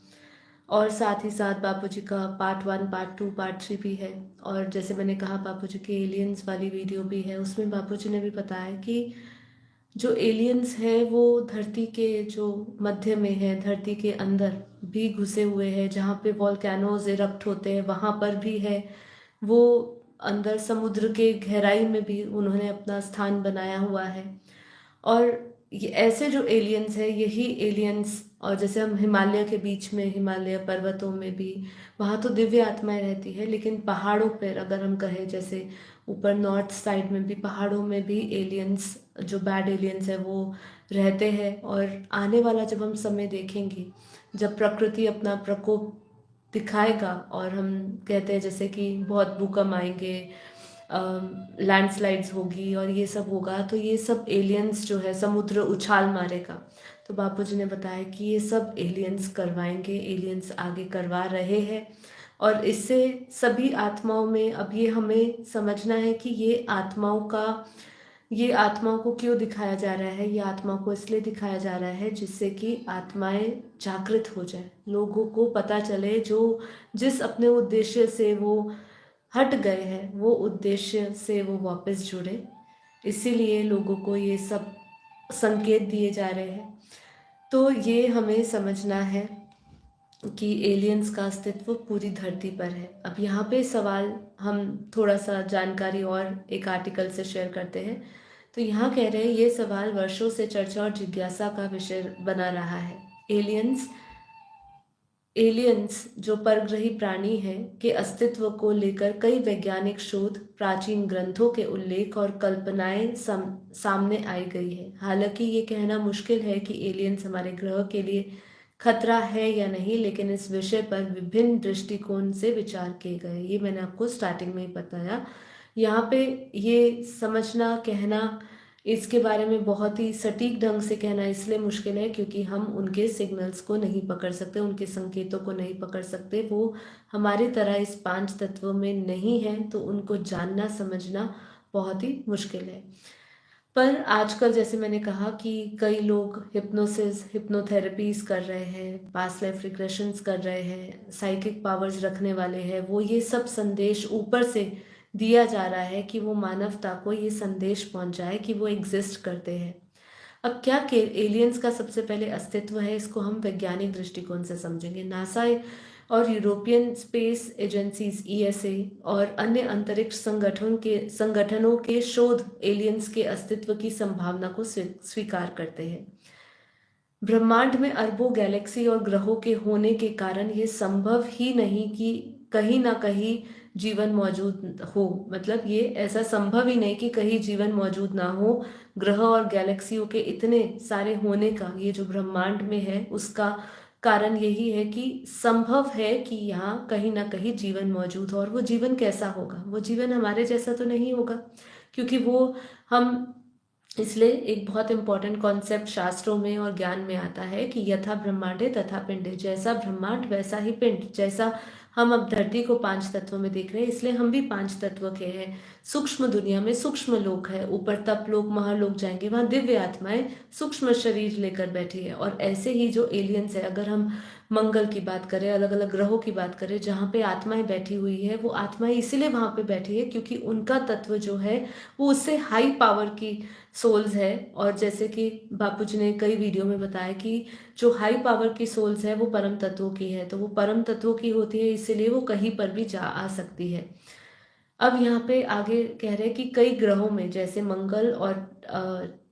Speaker 1: और साथ ही साथ बापूजी का पार्ट 1, पार्ट 2, पार्ट 3 भी है। और जैसे मैंने कहा बापूजी की एलियंस वाली वीडियो भी है, उसमें बापूजी ने भी बताया कि जो एलियंस है वो धरती के जो मध्य में है, धरती के अंदर भी घुसे हुए हैं, जहाँ पे वॉल्केनोज इरप्ट होते हैं वहाँ पर भी है वो। अंदर समुद्र के गहराई में भी उन्होंने अपना स्थान बनाया हुआ है। और ये ऐसे जो एलियंस है, यही एलियंस, और जैसे हम हिमालय के बीच में, हिमालय पर्वतों में भी वहाँ तो दिव्य आत्माएं रहती है, लेकिन पहाड़ों पर अगर हम कहें, जैसे ऊपर नॉर्थ साइड में भी पहाड़ों में भी एलियंस, जो बैड एलियंस है वो रहते हैं। और आने वाला जब हम समय देखेंगे, जब प्रकृति अपना प्रकोप दिखाएगा, और हम कहते हैं जैसे कि बहुत भूकंप आएंगे, लैंडस्लाइड्स होगी और ये सब होगा, तो ये सब एलियंस जो है, समुद्र उछाल मारेगा। तो बापूजी ने बताया कि ये सब एलियंस करवाएंगे, एलियंस आगे करवा रहे हैं। और इससे सभी आत्माओं में अब ये हमें समझना है कि ये आत्माओं को क्यों दिखाया जा रहा है। ये आत्माओं को इसलिए दिखाया जा रहा है जिससे कि आत्माएं जागृत हो जाए, लोगों को पता चले, जो जिस अपने उद्देश्य से वो हट गए हैं वो उद्देश्य से वो वापस जुड़े। इसीलिए लोगों को ये सब संकेत दिए जा रहे हैं। तो ये हमें समझना है कि एलियंस का अस्तित्व पूरी धरती पर है। अब यहाँ पे सवाल हम थोड़ा सा जानकारी और एक आर्टिकल से शेयर करते हैं। तो यहाँ कह रहे हैं, ये सवाल वर्षों से चर्चा और जिज्ञासा का विषय बना रहा है। एलियंस एलियंस जो परग्रही प्राणी हैं के अस्तित्व को लेकर कई वैज्ञानिक शोध, प्राचीन ग्रंथों के उल्लेख और कल्पनाएं सामने आई गई है। हालांकि ये कहना मुश्किल है कि एलियंस हमारे ग्रह के लिए खतरा है या नहीं, लेकिन इस विषय पर विभिन्न दृष्टिकोण से विचार किए गए। ये मैंने आपको स्टार्टिंग में ही बताया। यहाँ पे ये समझना, कहना, इसके बारे में बहुत ही सटीक ढंग से कहना इसलिए मुश्किल है क्योंकि हम उनके सिग्नल्स को नहीं पकड़ सकते, उनके संकेतों को नहीं पकड़ सकते। वो हमारी तरह इस 5 तत्वों में नहीं है, तो उनको जानना समझना बहुत ही मुश्किल है। पर आजकल जैसे मैंने कहा कि कई लोग हिप्नोसिस, हिप्नोथेरेपीज कर रहे हैं, पास्ट लाइफ रिग्रेशंस कर रहे हैं, साइकिक पावर्स रखने वाले हैं। वो ये सब संदेश ऊपर से दिया जा रहा है कि वो मानवता को ये संदेश पहुंचाए कि वो एग्जिस्ट करते हैं। अब क्या के एलियंस का सबसे पहले अस्तित्व है, इसको हम वैज्ञानिक दृष्टिकोण से समझेंगे। नासा और यूरोपियन स्पेस एजेंसीज ईएसए और अन्य अंतरिक्ष संगठनों के शोध एलियंस के अस्तित्व की संभावना को स्वीकार करते हैं। ब्रह्मांड में अरबों गैलेक्सी और ग्रहों के होने के कारण ये संभव ही नहीं कि कहीं ना कहीं जीवन मौजूद हो। मतलब ये ऐसा संभव ही नहीं कि कहीं जीवन मौजूद ना हो। ग्रह और गैलेक्सियों के इतने सारे होने का, ये जो ब्रह्मांड में है, उसका कारण यही है कि संभव है कि यहाँ कहीं ना कहीं जीवन मौजूद हो। और वो जीवन कैसा होगा? वो जीवन हमारे जैसा तो नहीं होगा, क्योंकि वो हम इसलिए एक बहुत इंपॉर्टेंट कॉन्सेप्ट शास्त्रों में और ज्ञान में आता है कि यथा ब्रह्मांडे तथा पिंडे, जैसा ब्रह्मांड वैसा ही पिंड। जैसा हम अब धरती को 5 तत्वों में देख रहे हैं, इसलिए हम भी 5 तत्व के हैं। सूक्ष्म दुनिया में सूक्ष्म लोक है, ऊपर तप लोक, महालोक जाएंगे, वहां दिव्य आत्माएं सूक्ष्म शरीर लेकर बैठी है। और ऐसे ही जो एलियंस है, अगर हम मंगल की बात करें, अलग अलग ग्रहों की बात करें जहाँ पे आत्माएं बैठी हुई है, वो आत्माएं इसीलिए वहां पे बैठी है क्योंकि उनका तत्व जो है वो उससे हाई पावर की सोल्स है। और जैसे कि बापूजी ने कई वीडियो में बताया कि जो हाई पावर की सोल्स है वो परम तत्वों की है, तो वो परम तत्वों की होती है, इसीलिए वो कहीं पर भी जा आ सकती है। अब यहाँ पे आगे कह रहे हैं कि कई ग्रहों में जैसे मंगल और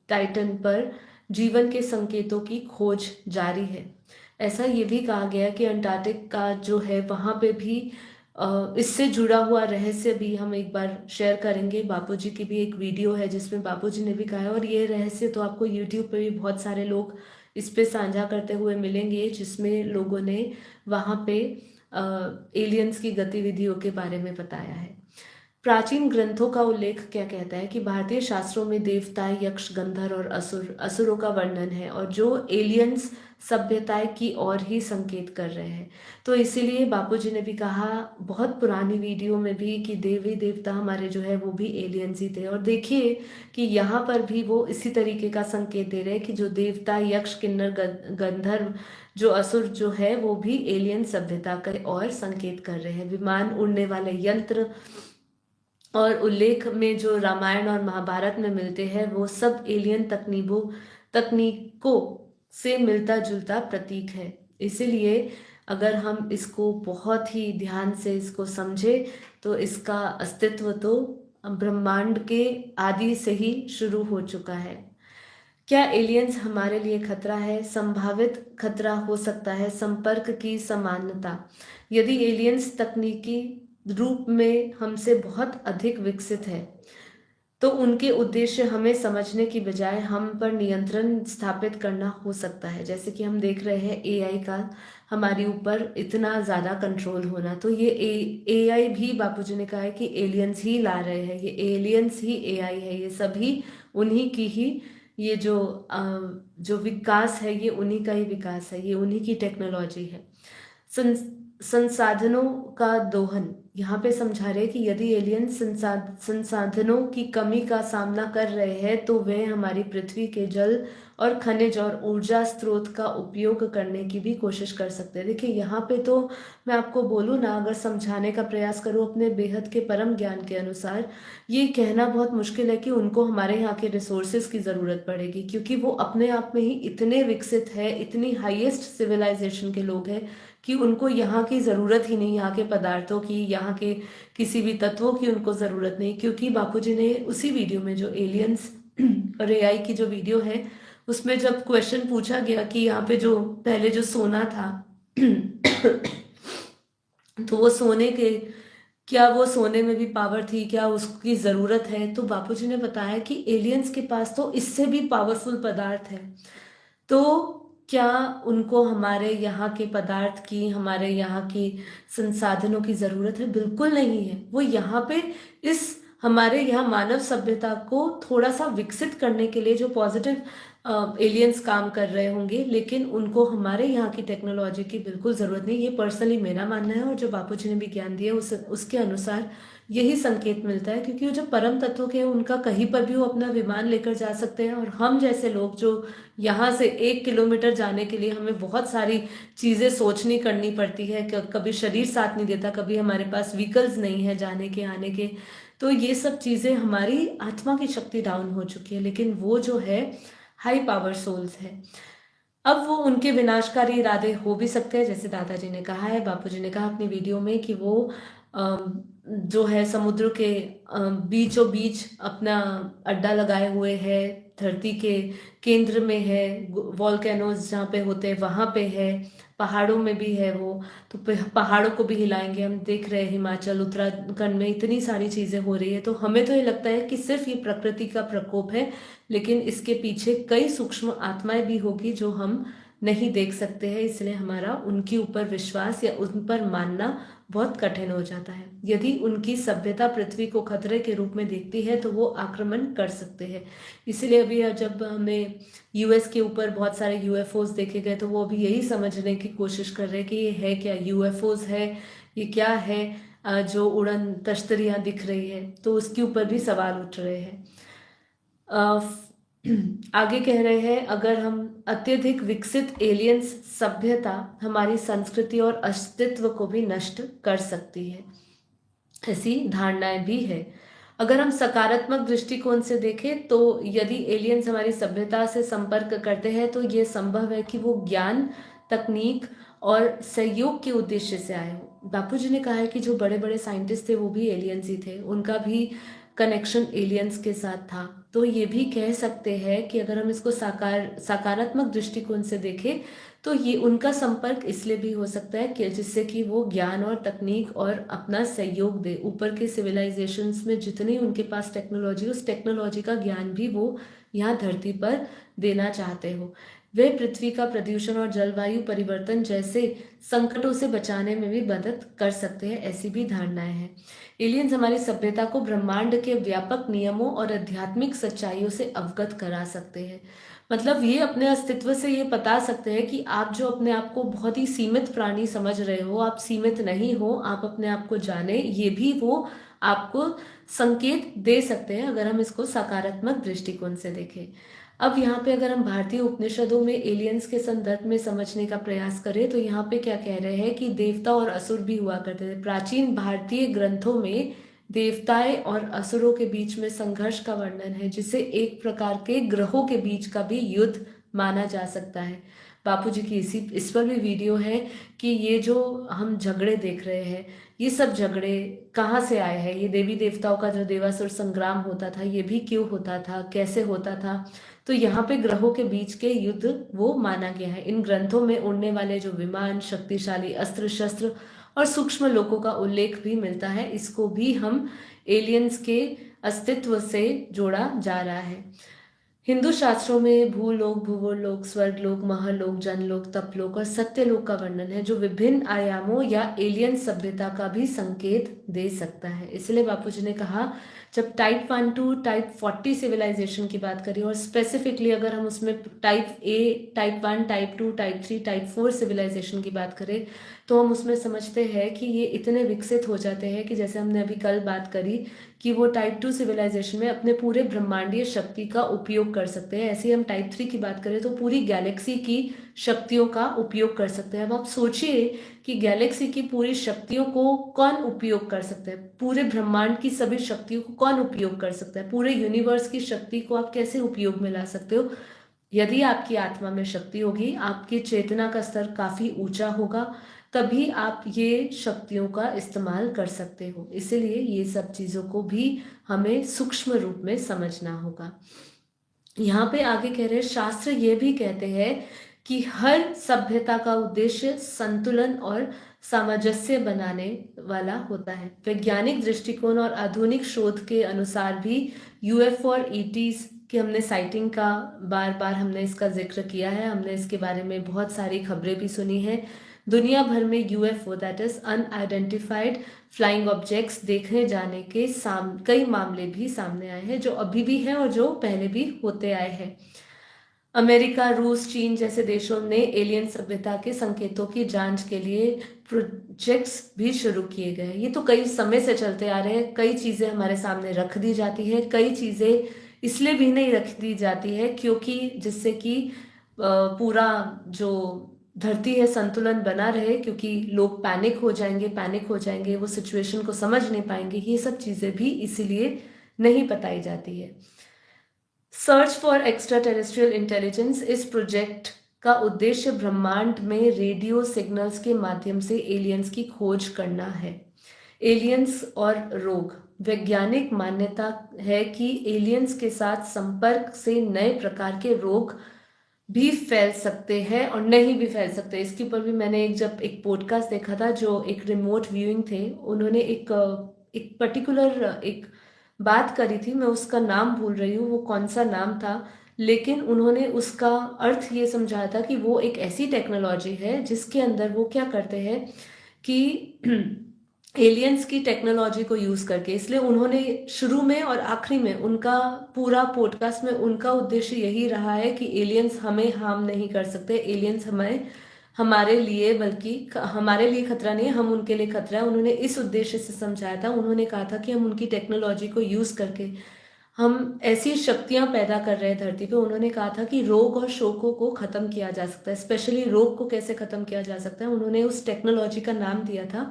Speaker 1: टाइटन पर जीवन के संकेतों की खोज जारी है। ऐसा ये भी कहा गया कि अंटार्कटिक का जो है वहाँ पे भी इससे जुड़ा हुआ रहस्य भी हम एक बार शेयर करेंगे। बापूजी की भी एक वीडियो है जिसमें बापूजी ने भी कहा है, और ये रहस्य तो आपको यूट्यूब पे भी बहुत सारे लोग इस पे साझा करते हुए मिलेंगे, जिसमें लोगों ने वहाँ पे एलियंस की गतिविधियों के बारे में बताया है। प्राचीन ग्रंथों का उल्लेख क्या कहता है कि भारतीय शास्त्रों में देवता, यक्ष, गंधर्व और असुरों का वर्णन है, और जो एलियंस सभ्यताएं की ओर ही संकेत कर रहे हैं। तो इसीलिए बापूजी ने भी कहा बहुत पुरानी वीडियो में भी कि देवी देवता हमारे जो है वो भी एलियंस ही थे। और देखिए कि यहाँ पर भी वो इसी तरीके का संकेत दे रहे हैं कि जो देवता, यक्ष, किन्नर, गंधर्व, जो असुर जो है वो भी एलियन सभ्यता का और संकेत कर रहे हैं। विमान, उड़ने वाले यंत्र और उल्लेख में जो रामायण और महाभारत में मिलते हैं वो सब एलियन तकनीकों से मिलता जुलता प्रतीक है। इसीलिए अगर हम इसको बहुत ही ध्यान से इसको समझे तो इसका अस्तित्व तो ब्रह्मांड के आदि से ही शुरू हो चुका है। क्या एलियंस हमारे लिए खतरा है? संभावित खतरा हो सकता है संपर्क की समानता। यदि एलियंस तकनीकी रूप में हमसे बहुत अधिक विकसित है तो उनके उद्देश्य हमें समझने की बजाय हम पर नियंत्रण स्थापित करना हो सकता है। जैसे कि हम देख रहे हैं एआई का हमारे ऊपर इतना ज़्यादा कंट्रोल होना, तो ये एआई भी बापूजी ने कहा है कि एलियंस ही ला रहे हैं, ये एलियंस ही एआई है, ये सभी उन्हीं की ही, ये जो विकास है ये उन्हीं का ही विकास है, ये उन्हीं की टेक्नोलॉजी है। संसाधनों का दोहन, यहाँ पे समझा रहे कि यदि एलियन संसाधनों की कमी का सामना कर रहे हैं तो वे हमारी पृथ्वी के जल और खनिज और ऊर्जा स्रोत का उपयोग करने की भी कोशिश कर सकते हैं। देखिए यहाँ पे तो मैं आपको बोलूँ ना, अगर समझाने का प्रयास करूँ अपने बेहद के परम ज्ञान के अनुसार, ये कहना बहुत मुश्किल है कि उनको हमारे यहाँ के रिसोर्सेज की ज़रूरत पड़ेगी, क्योंकि वो अपने आप में ही इतने विकसित है, इतनी हाईएस्ट सिविलाइजेशन के लोग हैं कि उनको यहाँ की ज़रूरत ही नहीं, यहाँ के पदार्थों की, यहाँ के किसी भी तत्वों की उनको ज़रूरत नहीं। क्योंकि बापूजी ने उसी वीडियो में जो एलियंस और एआई की जो वीडियो है उसमें जब क्वेश्चन पूछा गया कि यहाँ पे जो पहले जो सोना था तो वो सोने के, क्या वो सोने में भी पावर थी, क्या उसकी जरूरत है? तो बापूजी ने बताया कि एलियंस के पास तो इससे भी पावरफुल पदार्थ है। तो क्या उनको हमारे यहाँ के पदार्थ की, हमारे यहाँ की संसाधनों की जरूरत है? बिल्कुल नहीं है। वो यहाँ पे इस हमारे यहाँ मानव सभ्यता को थोड़ा सा विकसित करने के लिए जो पॉजिटिव एलियंस काम कर रहे होंगे, लेकिन उनको हमारे यहाँ की टेक्नोलॉजी की बिल्कुल जरूरत नहीं। ये पर्सनली मेरा मानना है, और जो बापूजी ने भी ज्ञान दिया उसके अनुसार यही संकेत मिलता है। क्योंकि वो जो परम तत्व के हैं, उनका कहीं पर भी वो अपना विमान लेकर जा सकते हैं, और हम जैसे लोग जो यहाँ से 1 किलोमीटर जाने के लिए हमें बहुत सारी चीजें सोचनी करनी पड़ती है, कभी शरीर साथ नहीं देता, कभी हमारे पास व्हीकल्स नहीं है जाने के आने के, तो ये सब चीजें हमारी आत्मा की शक्ति डाउन हो चुकी है। लेकिन वो जो है हाई पावर सोल्स है। अब वो उनके विनाशकारी इरादे हो भी सकते हैं, जैसे दादाजी ने कहा है, बापूजी ने कहा अपनी वीडियो में कि वो जो है समुद्र के बीचों बीच अपना अड्डा लगाए हुए है, धरती के केंद्र में है, वॉल्केनोज जहाँ पे होते हैं वहां पे है, पहाड़ों में भी है वो। तो पहाड़ों को भी हिलाएंगे। हम देख रहे हैं हिमाचल उत्तराखंड में इतनी सारी चीजें हो रही है, तो हमें तो ये लगता है कि सिर्फ ये प्रकृति का प्रकोप है, लेकिन इसके पीछे कई सूक्ष्म आत्माएं भी होगी जो हम नहीं देख सकते हैं। इसलिए हमारा उनके ऊपर विश्वास या उन पर मानना बहुत कठिन हो जाता है। यदि उनकी सभ्यता पृथ्वी को खतरे के रूप में देखती है तो वो आक्रमण कर सकते हैं। इसीलिए अभी जब हमें यूएस के ऊपर बहुत सारे यूएफओज देखे गए, तो वो अभी यही समझने की कोशिश कर रहे हैं कि ये है क्या, यूएफओज है, ये क्या है जो उड़न तश्तरियां दिख रही है। तो उसके ऊपर भी सवाल उठ रहे हैं। आगे कह रहे हैं, अगर हम अत्यधिक विकसित एलियंस सभ्यता हमारी संस्कृति और अस्तित्व को भी नष्ट कर सकती है, ऐसी धारणाएं भी है। अगर हम सकारात्मक दृष्टिकोण से देखें तो यदि एलियंस हमारी सभ्यता से संपर्क करते हैं तो ये संभव है कि वो ज्ञान, तकनीक और सहयोग के उद्देश्य से आए हो। बापूजी ने कहा है कि जो बड़े बड़े साइंटिस्ट थे वो भी एलियंस ही थे, उनका भी कनेक्शन एलियंस के साथ था। तो ये भी कह सकते हैं कि अगर हम इसको सकारात्मक दृष्टिकोण से देखें तो ये उनका संपर्क इसलिए भी हो सकता है कि जिससे कि वो ज्ञान और तकनीक और अपना सहयोग दे। ऊपर के सिविलाइजेशंस में जितनी उनके पास टेक्नोलॉजी, उस टेक्नोलॉजी का ज्ञान भी वो यहाँ धरती पर देना चाहते हो। वे पृथ्वी का प्रदूषण और जलवायु परिवर्तन जैसे संकटों से बचाने में भी मदद कर सकते हैं, ऐसी भी धारणाएं हैं। एलियंस हमारी सभ्यता को ब्रह्मांड के व्यापक नियमों और आध्यात्मिक सच्चाइयों से अवगत करा सकते हैं। मतलब ये अपने अस्तित्व से ये बता सकते हैं कि आप जो अपने आप को बहुत ही सीमित प्राणी समझ रहे हो, आप सीमित नहीं हो, आप अपने आप को जाने, ये भी वो आपको संकेत दे सकते हैं अगर हम इसको सकारात्मक दृष्टिकोण से देखें। अब यहाँ पे अगर हम भारतीय उपनिषदों में एलियंस के संदर्भ में समझने का प्रयास करें तो यहाँ पे क्या कह रहे हैं कि देवता और असुर भी हुआ करते थे। प्राचीन भारतीय ग्रंथों में देवताएं और असुरों के बीच में संघर्ष का वर्णन है, जिसे एक प्रकार के ग्रहों के बीच का भी युद्ध माना जा सकता है। बापूजी की इस पर भी वीडियो है कि ये जो हम झगड़े देख रहे हैं, ये सब झगड़े कहाँ से आए हैं। ये देवी देवताओं का जो देवासुर संग्राम होता था, ये भी क्यों होता था, कैसे होता था। तो यहाँ पे ग्रहों के बीच के युद्ध वो माना गया है। इन ग्रंथों में उड़ने वाले जो विमान, शक्तिशाली अस्त्र शस्त्र और सूक्ष्म लोकों का उल्लेख भी मिलता है। इसको भी हम एलियंस के अस्तित्व से जोड़ा जा रहा है। हिंदू शास्त्रों में भूलोक, भूगोलोक, स्वर्गलोक, महलोक, जनलोक, तपलोक और सत्यलोक का वर्णन है, जो विभिन्न आयामों या एलियन सभ्यता का भी संकेत दे सकता है। इसलिए बापूजी ने कहा, जब टाइप 1 टू टाइप 40 सिविलाइजेशन की बात करें, और स्पेसिफिकली अगर हम उसमें type A, type 1, type 2, type 3, type 4 civilisation की बात करें, तो हम उसमें समझते हैं कि ये इतने विकसित हो जाते हैं कि जैसे हमने अभी कल बात करी कि वो टाइप 2 सिविलाइजेशन में अपने पूरे ब्रह्मांडीय शक्ति का उपयोग कर सकते हैं। ऐसे ही हम टाइप 3 की बात करें तो पूरी गैलेक्सी की शक्तियों का उपयोग कर सकते हैं। अब आप सोचिए कि गैलेक्सी की पूरी शक्तियों को कौन उपयोग कर सकता है, पूरे ब्रह्मांड की सभी शक्तियों को कौन उपयोग कर सकता है, पूरे यूनिवर्स की शक्ति को आप कैसे उपयोग में ला सकते हो। यदि आपकी आत्मा में शक्ति होगी, आपकी चेतना का स्तर काफी ऊंचा होगा, तभी आप ये शक्तियों का इस्तेमाल कर सकते हो। इसीलिए ये सब चीजों को भी हमें सूक्ष्म रूप में समझना होगा। यहाँ पे आगे कह रहे हैं, शास्त्र ये भी कहते हैं कि हर सभ्यता का उद्देश्य संतुलन और सामंजस्य बनाने वाला होता है। वैज्ञानिक दृष्टिकोण और आधुनिक शोध के अनुसार भी यूएफओ और ईटीज की हमने साइटिंग का बार बार हमने इसका जिक्र किया है, हमने इसके बारे में बहुत सारी खबरें भी सुनी हैं। दुनिया भर में UFO that is unidentified flying objects देखे जाने के कई मामले भी सामने आए हैं, जो अभी भी हैं और जो पहले भी होते आए हैं। अमेरिका, रूस, चीन जैसे देशों ने एलियन सभ्यता के संकेतों की जांच के लिए प्रोजेक्ट्स भी शुरू किए गए। ये तो कई समय से चलते आ रहे हैं। कई चीजें हमारे सामने रख दी जाती है, कई चीजें इसलिए भी नहीं रख दी जाती है क्योंकि जिससे कि पूरा जो धरती है संतुलन बना रहे, क्योंकि लोग पैनिक हो जाएंगे, वो सिचुएशन को समझ नहीं पाएंगे। ये सब चीजें भी इसीलिए नहीं बताई जाती है। Search for extra terrestrial intelligence इस प्रोजेक्ट का उद्देश्य ब्रह्मांड में रेडियो सिग्नल्स के माध्यम से एलियंस की खोज करना है। एलियंस और रोग। वैज्ञानिक मान्यता है कि एलियंस के साथ संपर्क से नए प्रकार के रोग भी फैल सकते हैं और नहीं भी फैल सकते। इसके ऊपर भी मैंने जब एक पॉडकास्ट देखा था, जो एक रिमोट व्यूइंग थे, उन्होंने एक पर्टिकुलर एक बात करी थी। मैं उसका नाम भूल रही हूँ वो कौन सा नाम था, लेकिन उन्होंने उसका अर्थ ये समझाया था कि वो एक ऐसी टेक्नोलॉजी है जिसके अंदर वो क्या करते हैं कि एलियंस की टेक्नोलॉजी को यूज करके, इसलिए उन्होंने शुरू में और आखिरी में उनका पूरा पॉडकास्ट में उनका उद्देश्य यही रहा है कि एलियंस हमें हार्म नहीं कर सकते, एलियंस हमारे लिए, बल्कि हमारे लिए खतरा नहीं है, हम उनके लिए खतरा है। उन्होंने इस उद्देश्य से समझाया था। उन्होंने कहा था कि हम उनकी टेक्नोलॉजी को यूज करके हम ऐसी शक्तियां पैदा कर रहे हैं धरती पे। उन्होंने कहा था कि रोग और शोकों को खत्म किया जा सकता है। स्पेशली रोग को कैसे खत्म किया जा सकता है, उन्होंने उस टेक्नोलॉजी का नाम दिया था।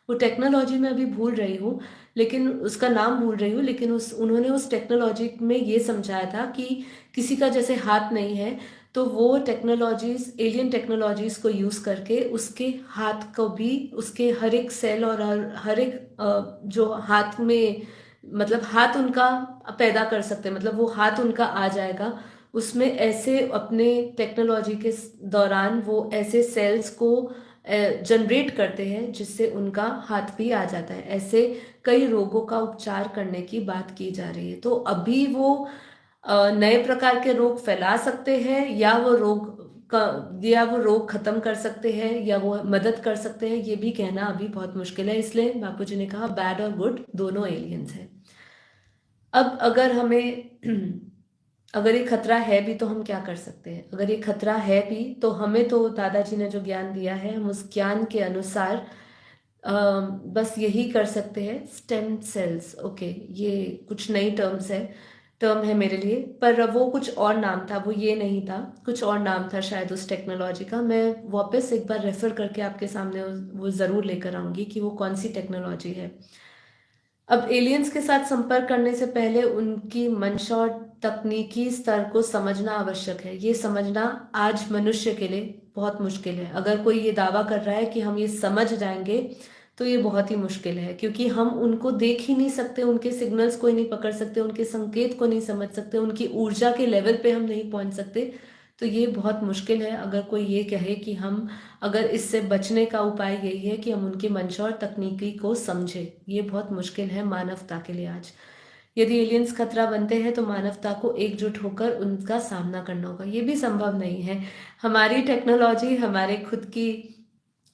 Speaker 1: वो टेक्नोलॉजी मैं अभी भूल रही हूँ, लेकिन उसका नाम भूल रही हूँ, लेकिन उन्होंने उस टेक्नोलॉजी में ये समझाया था कि किसी का जैसे हाथ नहीं है, तो वो टेक्नोलॉजीज, एलियन टेक्नोलॉजीज को यूज करके उसके हाथ को भी, उसके हर एक सेल और हर एक जो हाथ में, मतलब हाथ उनका पैदा कर सकते हैं, मतलब वो हाथ उनका आ जाएगा उसमें, ऐसे अपने टेक्नोलॉजी के दौरान वो ऐसे सेल्स को जनरेट करते हैं जिससे उनका हाथ भी आ जाता है। ऐसे कई रोगों का उपचार करने की बात की जा रही है। तो अभी वो नए प्रकार के रोग फैला सकते हैं, या वो रोग खत्म कर सकते हैं, या वो मदद कर सकते हैं, ये भी कहना अभी बहुत मुश्किल है। इसलिए बापूजी ने कहा बैड और गुड दोनों एलियंस हैं। अब अगर हमें अगर ये खतरा है भी तो हम क्या कर सकते हैं? अगर ये खतरा है भी तो हमें, तो दादाजी ने जो ज्ञान दिया है, हम उस ज्ञान के अनुसार बस यही कर सकते हैं। स्टेम सेल्स, ओके, ये कुछ नई टर्म है मेरे लिए, पर वो कुछ और नाम था, वो ये नहीं था, कुछ और नाम था शायद उस टेक्नोलॉजी का। मैं वापस एक बार रेफर करके आपके सामने वो ज़रूर लेकर आऊंगी कि वो कौन सी टेक्नोलॉजी है। अब एलियंस के साथ संपर्क करने से पहले उनकी मंशा और तकनीकी स्तर को समझना आवश्यक है। ये समझना आज मनुष्य के लिए बहुत मुश्किल है। अगर कोई ये दावा कर रहा है कि हम ये समझ जाएंगे, तो ये बहुत ही मुश्किल है, क्योंकि हम उनको देख ही नहीं सकते, उनके सिग्नल्स को ही नहीं पकड़ सकते, उनके संकेत को नहीं समझ सकते, उनकी ऊर्जा के लेवल पे हम नहीं पहुंच सकते। तो ये बहुत मुश्किल है। अगर कोई ये कहे कि हम, अगर इससे बचने का उपाय यही है कि हम उनकी मंशा और तकनीकी को समझें, ये बहुत मुश्किल है मानवता के लिए आज। यदि एलियंस खतरा बनते हैं तो मानवता को एकजुट होकर उनका सामना करना होगा। ये भी संभव नहीं है। हमारी टेक्नोलॉजी हमारे खुद की,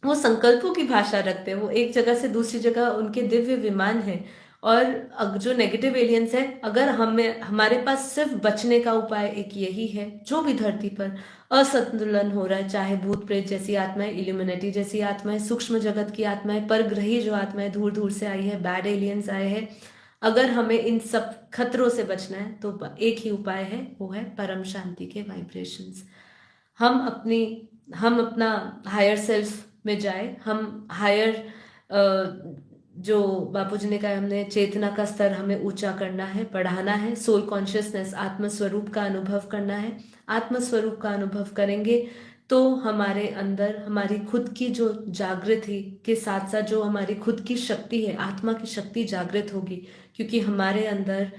Speaker 1: वो संकल्पों की भाषा रखते हैं। वो एक जगह से दूसरी जगह, उनके दिव्य विमान है। और जो नेगेटिव एलियंस है, अगर हमारे पास सिर्फ बचने का उपाय एक यही है, जो भी धरती पर असंतुलन हो रहा है, चाहे भूत प्रेत जैसी आत्माएं, इल्यूमिनेटी जैसी आत्माएं, सूक्ष्म जगत की आत्माएं, परग्रही जो आत्माएं दूर दूर से आई है, बैड एलियंस आए हैं, अगर हमें इन सब खतरों से बचना है तो एक ही उपाय है, वो है परम शांति के वाइब्रेशंस। हम अपना हायर सेल्फ में जाए, हम हायर, जो बापूजी ने कहा, हमने चेतना का स्तर हमें ऊंचा करना है, बढ़ाना है, सोल कॉन्शियसनेस, आत्मस्वरूप का अनुभव करना है। आत्मस्वरूप का अनुभव करेंगे तो हमारे अंदर हमारी खुद की जो जागृति के साथ साथ जो हमारी खुद की शक्ति है, आत्मा की शक्ति जागृत होगी, क्योंकि हमारे अंदर,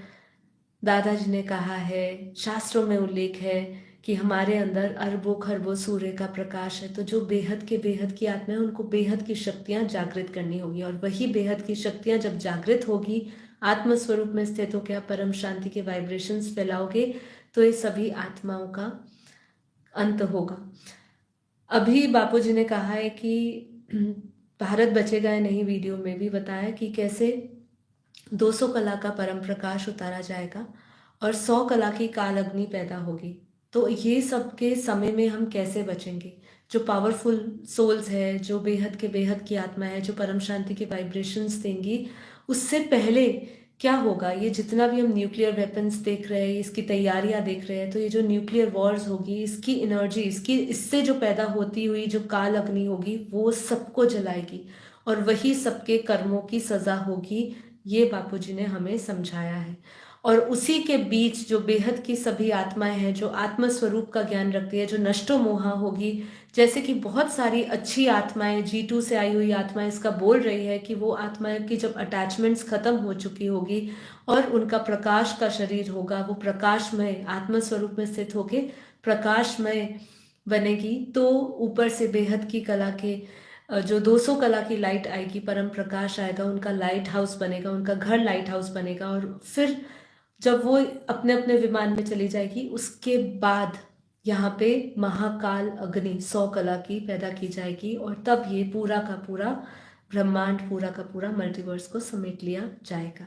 Speaker 1: दादाजी ने कहा है, शास्त्रों में उल्लेख है कि हमारे अंदर अरबों खरबों सूर्य का प्रकाश है, तो जो बेहद की आत्मा है उनको बेहद की शक्तियां जागृत करनी होगी, और वही बेहद की शक्तियां जब जागृत होगी, आत्म स्वरूप में स्थित होकर आप परम शांति के वाइब्रेशंस फैलाओगे, तो ये सभी आत्माओं का अंत होगा। अभी बापूजी ने कहा है कि भारत बचेगा या नहीं, वीडियो में भी बताया कि कैसे 200 कला का परम प्रकाश उतारा जाएगा और 100 कला की काल अग्नि पैदा होगी। तो ये सब के समय में हम कैसे बचेंगे? जो पावरफुल सोल्स है, जो बेहद की आत्मा है, जो परम शांति के वाइब्रेशंस देंगी, उससे पहले क्या होगा? ये जितना भी हम न्यूक्लियर वेपन्स देख रहे हैं, इसकी तैयारियां देख रहे हैं, तो ये जो न्यूक्लियर वॉर्स होगी, इसकी एनर्जी, इससे जो पैदा होती हुई जो काल अग्नि होगी, वो सबको जलाएगी और वही सबके कर्मों की सजा होगी। ये बापूजी ने हमें समझाया है। और उसी के बीच जो बेहद की सभी आत्माएं हैं, जो आत्म स्वरूप का ज्ञान रखती है, जो नष्टो मोहा होगी, जैसे कि बहुत सारी अच्छी आत्माएं, G2 से आई हुई आत्माएं इसका बोल रही है कि वो आत्माएं की जब अटैचमेंट्स खत्म हो चुकी होगी और उनका प्रकाश का शरीर होगा, वो प्रकाशमय आत्म स्वरूप में स्थित होके प्रकाशमय बनेगी, तो ऊपर से बेहद की कला के जो 200 कला की लाइट आएगी, परम प्रकाश आएगा, उनका लाइट हाउस बनेगा, उनका घर लाइट हाउस बनेगा। और फिर जब वो अपने अपने विमान में चली जाएगी, उसके बाद यहाँ पे महाकाल अग्नि 100 कला की पैदा की जाएगी, और तब ये पूरा का पूरा ब्रह्मांड, पूरा का पूरा मल्टीवर्स को समेट लिया जाएगा।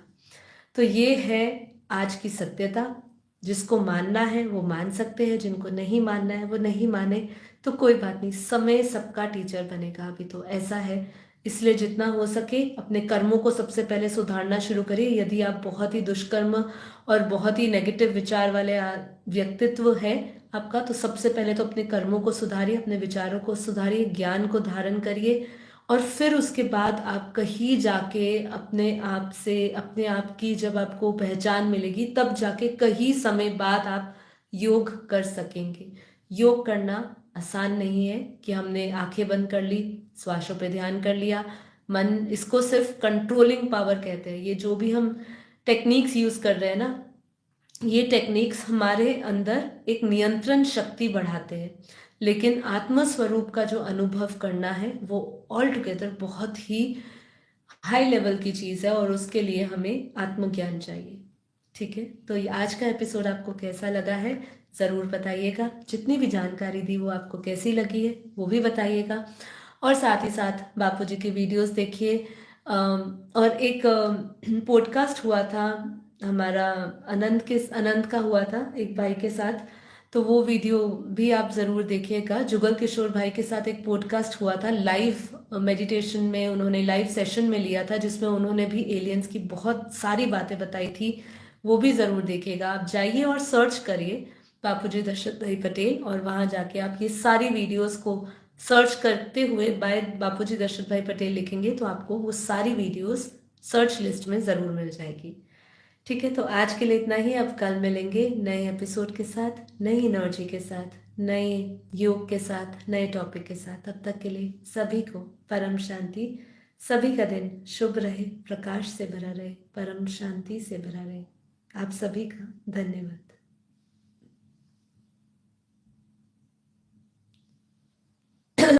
Speaker 1: तो ये है आज की सत्यता। जिसको मानना है वो मान सकते हैं, जिनको नहीं मानना है वो नहीं माने, तो कोई बात नहीं, समय सबका टीचर बनेगा। अभी तो ऐसा है, इसलिए जितना हो सके अपने कर्मों को सबसे पहले सुधारना शुरू करिए। यदि आप बहुत ही दुष्कर्म और बहुत ही नेगेटिव विचार वाले व्यक्तित्व है आपका, तो सबसे पहले तो अपने कर्मों को सुधारिए, अपने विचारों को सुधारिए, ज्ञान को धारण करिए, और फिर उसके बाद आप कहीं जाके अपने आप से, अपने आप की जब आपको पहचान मिलेगी, तब जाके कहीं समय बाद आप योग कर सकेंगे। योग करना आसान नहीं है कि हमने आंखें बंद कर ली, श्वासों पे ध्यान कर लिया, मन, इसको सिर्फ कंट्रोलिंग पावर कहते हैं। ये जो भी हम टेक्निक्स यूज कर रहे हैं ना, ये टेक्निक्स हमारे अंदर एक नियंत्रण शक्ति बढ़ाते हैं, लेकिन आत्म स्वरूप का जो अनुभव करना है वो ऑल टुगेदर बहुत ही हाई लेवल की चीज़ है, और उसके लिए हमें आत्मज्ञान चाहिए। ठीक है, तो ये आज का एपिसोड आपको कैसा लगा है ज़रूर बताइएगा। जितनी भी जानकारी दी वो आपको कैसी लगी है वो भी बताइएगा, और साथ ही साथ बापूजी की वीडियोस देखिए। और एक पॉडकास्ट हुआ था हमारा, अनंत का हुआ था एक भाई के साथ, तो वो वीडियो भी आप ज़रूर देखिएगा। जुगल किशोर भाई के साथ एक पॉडकास्ट हुआ था, लाइव मेडिटेशन में उन्होंने लाइव सेशन में लिया था, जिसमें उन्होंने भी एलियंस की बहुत सारी बातें बताई थी। वो भी ज़रूर देखिएगा। आप जाइए और सर्च करिए बापूजी दशरथ भाई पटेल, और वहाँ जाके आप ये सारी वीडियोस को सर्च करते हुए बाय बापूजी दशरथ भाई पटेल लिखेंगे तो आपको वो सारी वीडियोस सर्च लिस्ट में ज़रूर मिल जाएगी। ठीक है, तो आज के लिए इतना ही। अब कल मिलेंगे नए एपिसोड के साथ, नई एनर्जी के साथ, नए योग के साथ, नए टॉपिक के साथ। तब तक के लिए सभी को परम शांति। सभी का दिन शुभ रहे, प्रकाश से भरा रहे, परम शांति से भरा रहे। आप सभी का धन्यवाद।